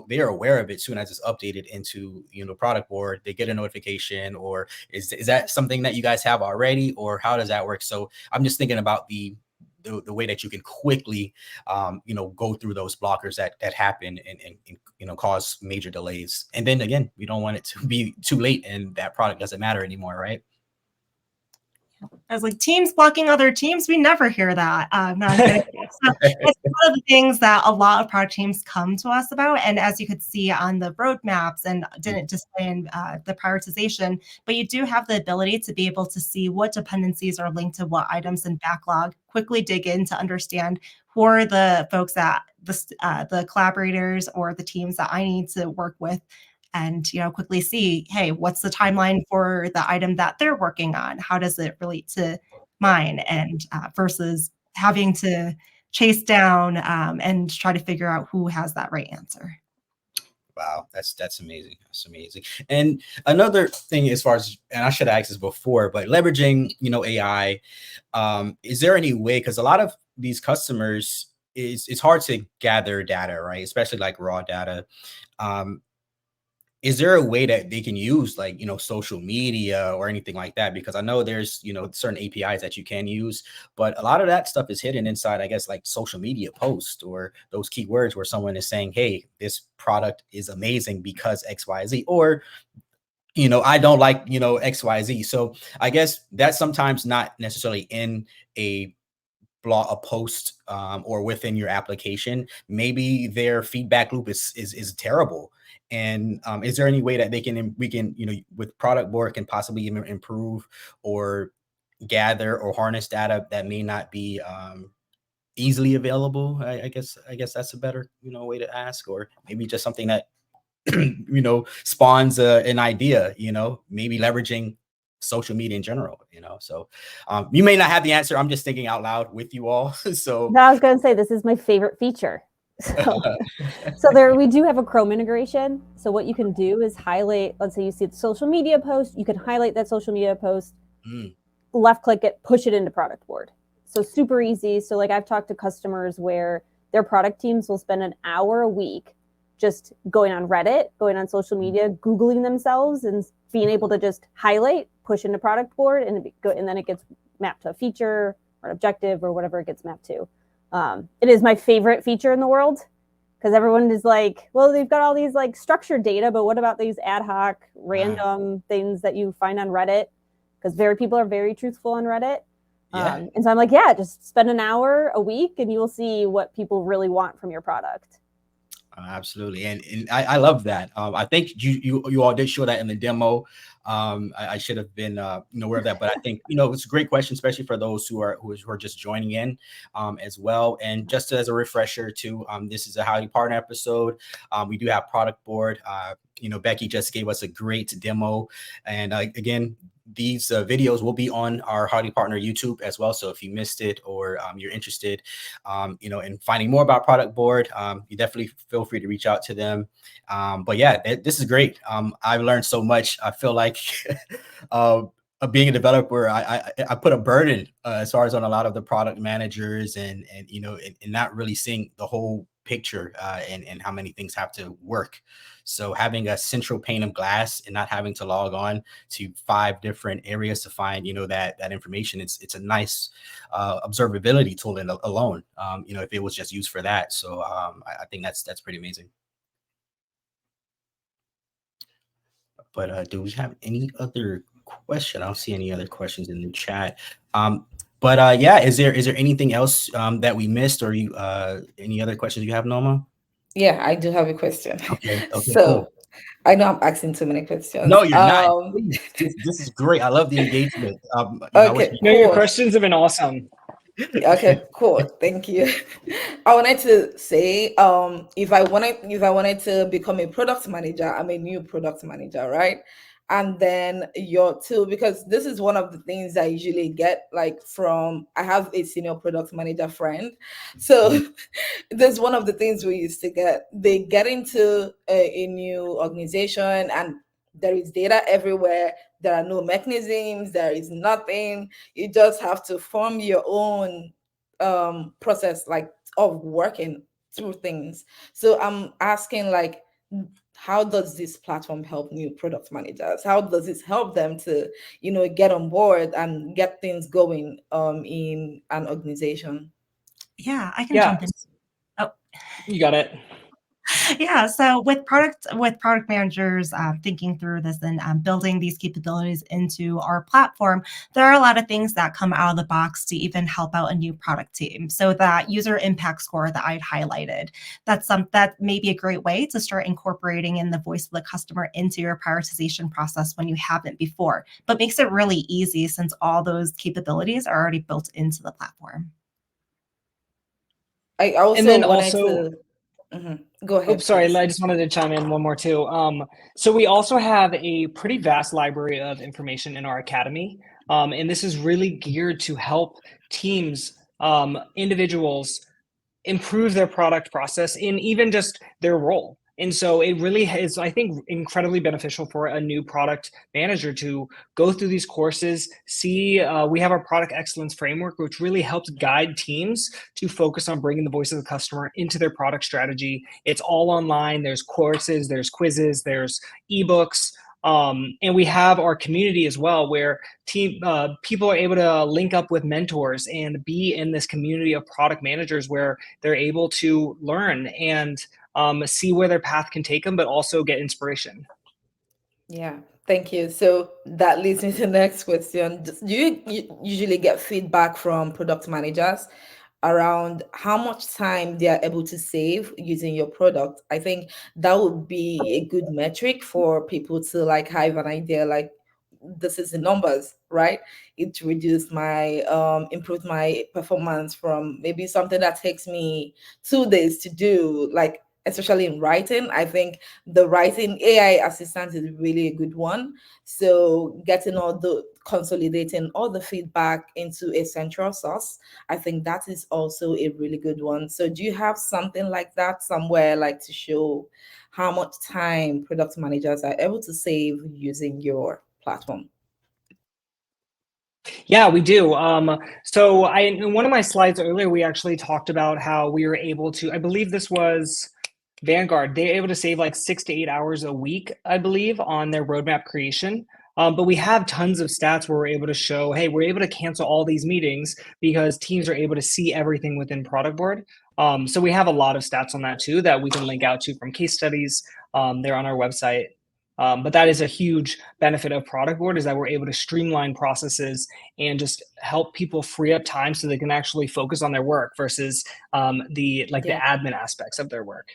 they are aware of it soon as it's updated into Productboard. They get a notification. Or is that something that you guys have already, or how does that work? So I'm just thinking about the way that you can quickly go through those blockers that happen and cause major delays. And then again, we don't want it to be too late and that product doesn't matter anymore, right? As like teams blocking other teams, we never hear that. No, I'm kidding. So it's one of the things that a lot of product teams come to us about. And as you could see on the roadmaps, and didn't display in the prioritization, but you do have the ability to be able to see what dependencies are linked to what items in backlog, quickly dig in to understand who are the folks that the collaborators or the teams that I need to work with, and quickly see, hey, what's the timeline for the item that they're working on? How does it relate to mine? And versus having to chase down and try to figure out who has that right answer. Wow, that's amazing. That's amazing. And another thing, as far as, and I should have asked this before, but leveraging, AI, is there any way? Because a lot of these customers, it's hard to gather data, right? Especially like raw data. Um, is there a way that they can use, like, social media or anything like that? Because I know there's, certain APIs that you can use, but a lot of that stuff is hidden inside, I guess, like social media posts or those keywords where someone is saying, hey, this product is amazing because XYZ, or, I don't like, XYZ. So I guess that's sometimes not necessarily in a blog, a post, or within your application. Maybe their feedback loop is terrible. And is there any way that we can, with Productboard, can possibly even improve or gather or harness data that may not be easily available? I guess that's a better, way to ask, or maybe just something that spawns an idea, maybe leveraging social media in general, so you may not have the answer. I'm just thinking out loud with you all. So No, I was going to say, this is my favorite feature. So there, we do have a Chrome integration. So what you can do is highlight, let's say you see the social media post, you can highlight that social media post, left click it, push it into Productboard. So super easy. So like I've talked to customers where their product teams will spend an hour a week just going on Reddit, going on social media, Googling themselves and being able to just highlight, push into Productboard, and then it gets mapped to a feature or an objective or whatever it gets mapped to. It is my favorite feature in the world, because everyone is like, well, they've got all these like structured data, but what about these ad hoc random things that you find on Reddit? Because people are very truthful on Reddit. And so I'm like, yeah, just spend an hour a week and you will see what people really want from your product. Absolutely. And I love that. I think you all did show that in the demo. I should have been aware of that, but I think it's a great question, especially for those who are just joining in as well. And just as a refresher too, this is a Howdy Partner episode. We do have Productboard. Becky just gave us a great demo, and again, these videos will be on our Howdy Partner YouTube as well. So if you missed it, or you're interested, in finding more about Productboard, you definitely feel free to reach out to them. But yeah, this is great. I've learned so much. I feel like being a developer, I put a burden as far as on a lot of the product managers, and not really seeing the whole picture and how many things have to work. So having a central pane of glass and not having to log on to 5 different areas to find that information, it's a nice observability tool alone, if it was just used for that. So I think that's pretty amazing. But do we have any other question? I don't see any other questions in the chat. But yeah, is there anything else that we missed, or any other questions you have, Nneoma? Yeah, I do have a question. Okay, So cool. I know I'm asking too many questions. No, you're not. Please, this is great. I love the engagement. Okay, no, your questions have been awesome. Okay, cool. Thank you. I wanted to say, if I wanted to become a product manager, I'm a new product manager, right? And then because this is one of the things I usually get, like I have a senior product manager friend. So this is one of the things we used to get. They get into a new organization and there is data everywhere. There are no mechanisms. There is nothing. You just have to form your own process, like, of working through things. So I'm asking, like, how does this platform help new product managers? How does this help them to, get on board and get things going in an organization? Yeah, I can jump in. Oh, you got it. Yeah, so with product managers thinking through this and building these capabilities into our platform, there are a lot of things that come out of the box to even help out a new product team. So that user impact score that I'd highlighted, that may be a great way to start incorporating in the voice of the customer into your prioritization process when you haven't before, but makes it really easy since all those capabilities are already built into the platform. I also wanted to... Go ahead. Oops, sorry. Please. I just wanted to chime in one more too. So we also have a pretty vast library of information in our academy, and this is really geared to help teams, individuals, improve their product process in even just their role. And so it really is, I think, incredibly beneficial for a new product manager to go through these courses, see, we have our product excellence framework, which really helps guide teams to focus on bringing the voice of the customer into their product strategy. It's all online. There's courses, there's quizzes, there's ebooks. And we have our community as well, where people are able to link up with mentors and be in this community of product managers where they're able to learn and see where their path can take them, but also get inspiration. Yeah, thank you. So that leads me to the next question. Do you usually get feedback from product managers around how much time they are able to save using your product? I think that would be a good metric for people to like have an idea, like this is the numbers, right? It reduced my improved my performance from maybe something that takes me 2 days to do, like especially in writing. I think the writing AI assistant is really a good one. So getting all the consolidating all the feedback into a central source, I think that is also a really good one. So do you have something like that somewhere, like to show how much time product managers are able to save using your platform? Yeah, we do. So in one of my slides earlier, we actually talked about how we were able to, I believe this was Vanguard, they're able to save like 6 to 8 hours a week, I believe, on their roadmap creation. But we have tons of stats where we're able to show, hey, we're able to cancel all these meetings because teams are able to see everything within Productboard. So we have a lot of stats on that too that we can link out to from case studies. They're on our website. But that is a huge benefit of Productboard, is that we're able to streamline processes and just help people free up time so they can actually focus on their work versus the admin aspects of their work.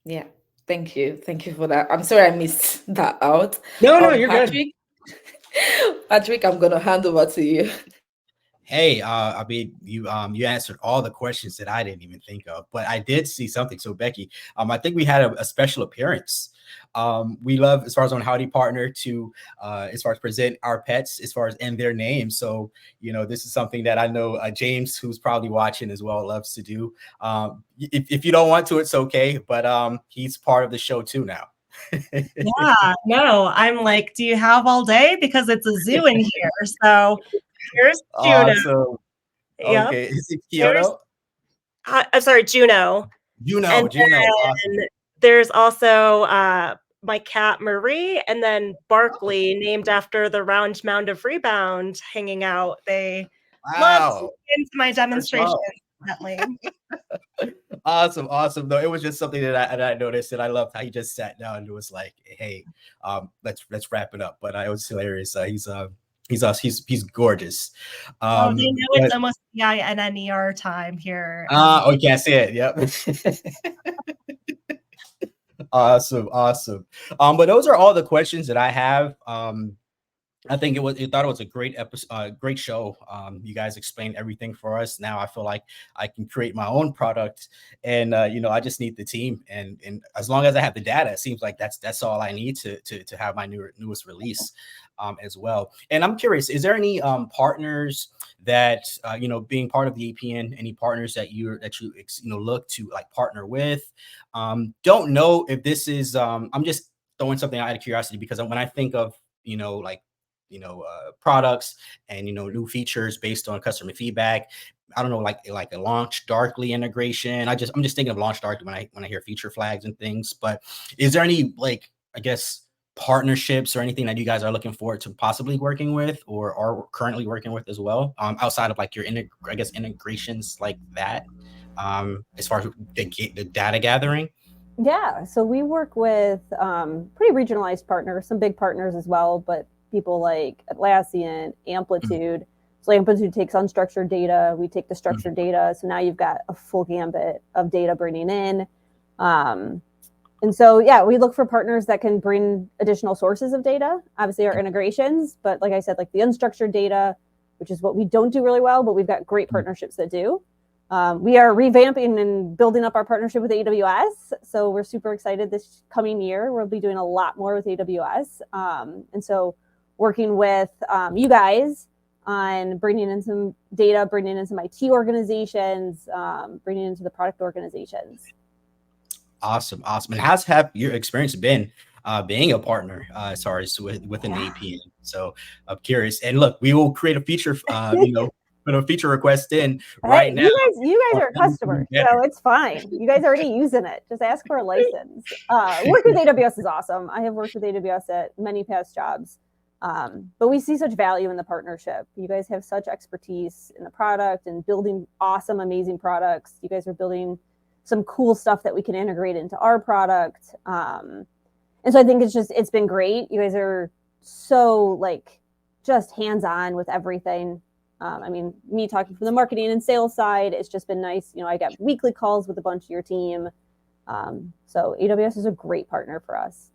Yeah, thank you. Thank you for that. I'm sorry I missed that out. No, you're Patrick, good. Patrick, I'm gonna hand over to you. Hey, I mean, you answered all the questions that I didn't even think of, but I did see something. So Becky, I think we had a special appearance. We love, as far as on Howdy Partner, to as far as present our pets as far as in their name. So this is something that I know James, who's probably watching as well, loves to do. If you don't want to, it's okay, but he's part of the show too now. Yeah, no, I'm like, do you have all day? Because it's a zoo in here. So here's Juno. Awesome. Yep. Okay. Is it Kyoto? I'm sorry, Juno. Juno. Awesome. There's also my cat Marie, and then Barkley, named after the round mound of rebound, hanging out. They love to get into my demonstration. Awesome. No, it was just something that I noticed, and I loved how he just sat down and was like, "Hey, let's wrap it up." But it was hilarious. He's gorgeous. They know it's almost PINNER time here. Oh, can't see it. Yep. Awesome. But those are all the questions that I have. I think you thought it was a great episode, great show. You guys explained everything for us. Now I feel like I can create my own product, and I just need the team, and as long as I have the data, it seems like that's all I need to have my newest release as well. And I'm curious, is there any partners that being part of the APN, any partners that you look to like partner with? Don't know if this is I'm just throwing something out of curiosity, because when I think of products and new features based on customer feedback, I don't know, like a Launch Darkly integration. I'm just thinking of Launch Darkly when I hear feature flags and things. But is there any partnerships or anything that you guys are looking forward to possibly working with or are currently working with as well, outside of like your integrations like that, as far as the data gathering? Yeah, so we work with pretty regionalized partners, some big partners as well, but people like Atlassian, Amplitude. Mm-hmm. So Amplitude takes unstructured data, we take the structured data. So now you've got a full gambit of data bringing in. And so, yeah, we look for partners that can bring additional sources of data, obviously our integrations, but like I said, like the unstructured data, which is what we don't do really well, but we've got great partnerships that do. We are revamping and building up our partnership with AWS. So we're super excited this coming year. We'll be doing a lot more with AWS. And so working with you guys on bringing in some data, bringing in some IT organizations, bringing into the product organizations. Awesome. And how's have your experience been being a partner as far as with an APN? So I'm curious. And look, we will create a feature, put a feature request in right now. You guys are a customer, so it's fine. You guys are already using it. Just ask for a license. Work with AWS is awesome. I have worked with AWS at many past jobs, but we see such value in the partnership. You guys have such expertise in the product and building awesome, amazing products. You guys are building some cool stuff that we can integrate into our product. And so I think it's been great. You guys are so just hands-on with everything. I mean, me talking from the marketing and sales side, it's just been nice. I got weekly calls with a bunch of your team. So AWS is a great partner for us.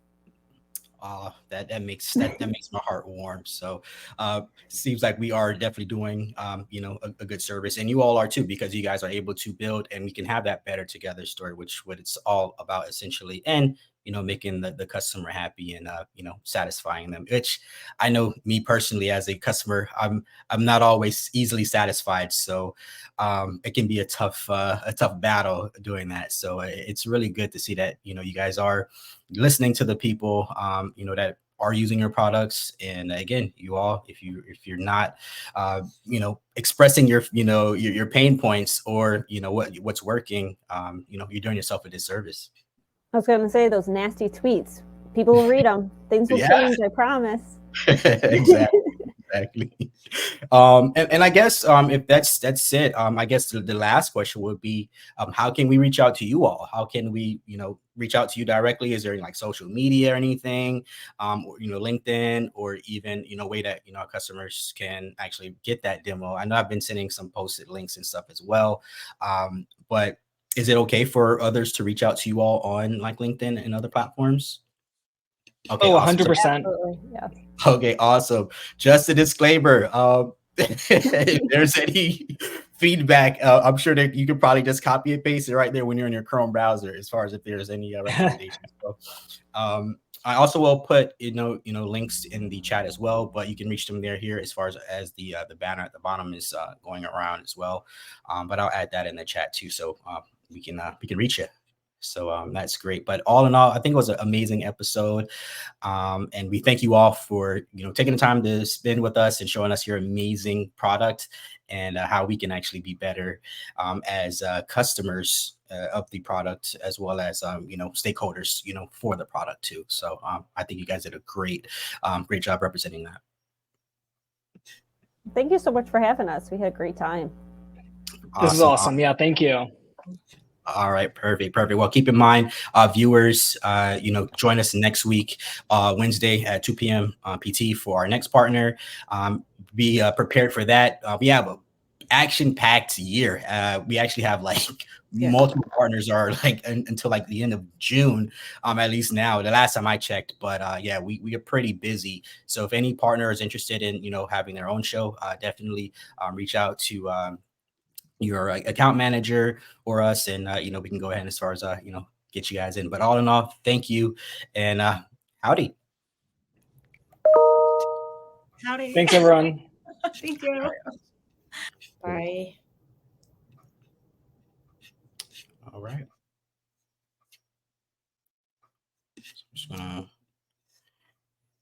That makes my heart warm. So seems like we are definitely doing a good service, and you all are too, because you guys are able to build and we can have that better together story, which what it's all about essentially, and making the customer happy and satisfying them, which I know me personally as a customer, I'm not always easily satisfied. So it can be a tough battle doing that. So it's really good to see that you guys are listening to the people that are using your products. And again, you all, if you're not expressing your pain points or what's working, you're doing yourself a disservice. I was going to say those nasty tweets. People will read them. Things will change, I promise. Exactly. And I guess if that's it, I guess the last question would be, how can we reach out to you all? How can we reach out to you directly? Is there any social media or anything, or LinkedIn, or even a way that our customers can actually get that demo? I know I've been sending some posted links and stuff as well, but is it okay for others to reach out to you all on LinkedIn and other platforms? Okay, awesome. 100%. Yeah. Okay, awesome. Just a disclaimer. If there's any feedback, I'm sure that you could probably just copy and paste it right there when you're in your Chrome browser, as far as if there's any recommendations. So, I also will put links in the chat as well, but you can reach them here as far as the banner at the bottom is going around as well. But I'll add that in the chat too, so we can reach you. So that's great. But all in all, I think it was an amazing episode. And we thank you all for taking the time to spend with us and showing us your amazing product and how we can actually be better as customers of the product, as well as stakeholders for the product too. So I think you guys did a great job representing that. Thank you so much for having us. We had a great time. This is awesome. Yeah, thank you. All right, perfect. Well, keep in mind, viewers, join us next week, Wednesday at 2 p.m. PT for our next partner. Be prepared for that. We have an action-packed year. We actually have multiple partners are until the end of June, at least now, the last time I checked. But we are pretty busy. So if any partner is interested in having their own show, definitely reach out to your account manager or us, and we can go ahead as far as get you guys in. But all in all, thank you, and howdy. Thanks, everyone. Thank you. Bye. All right. So I'm just gonna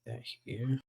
that here.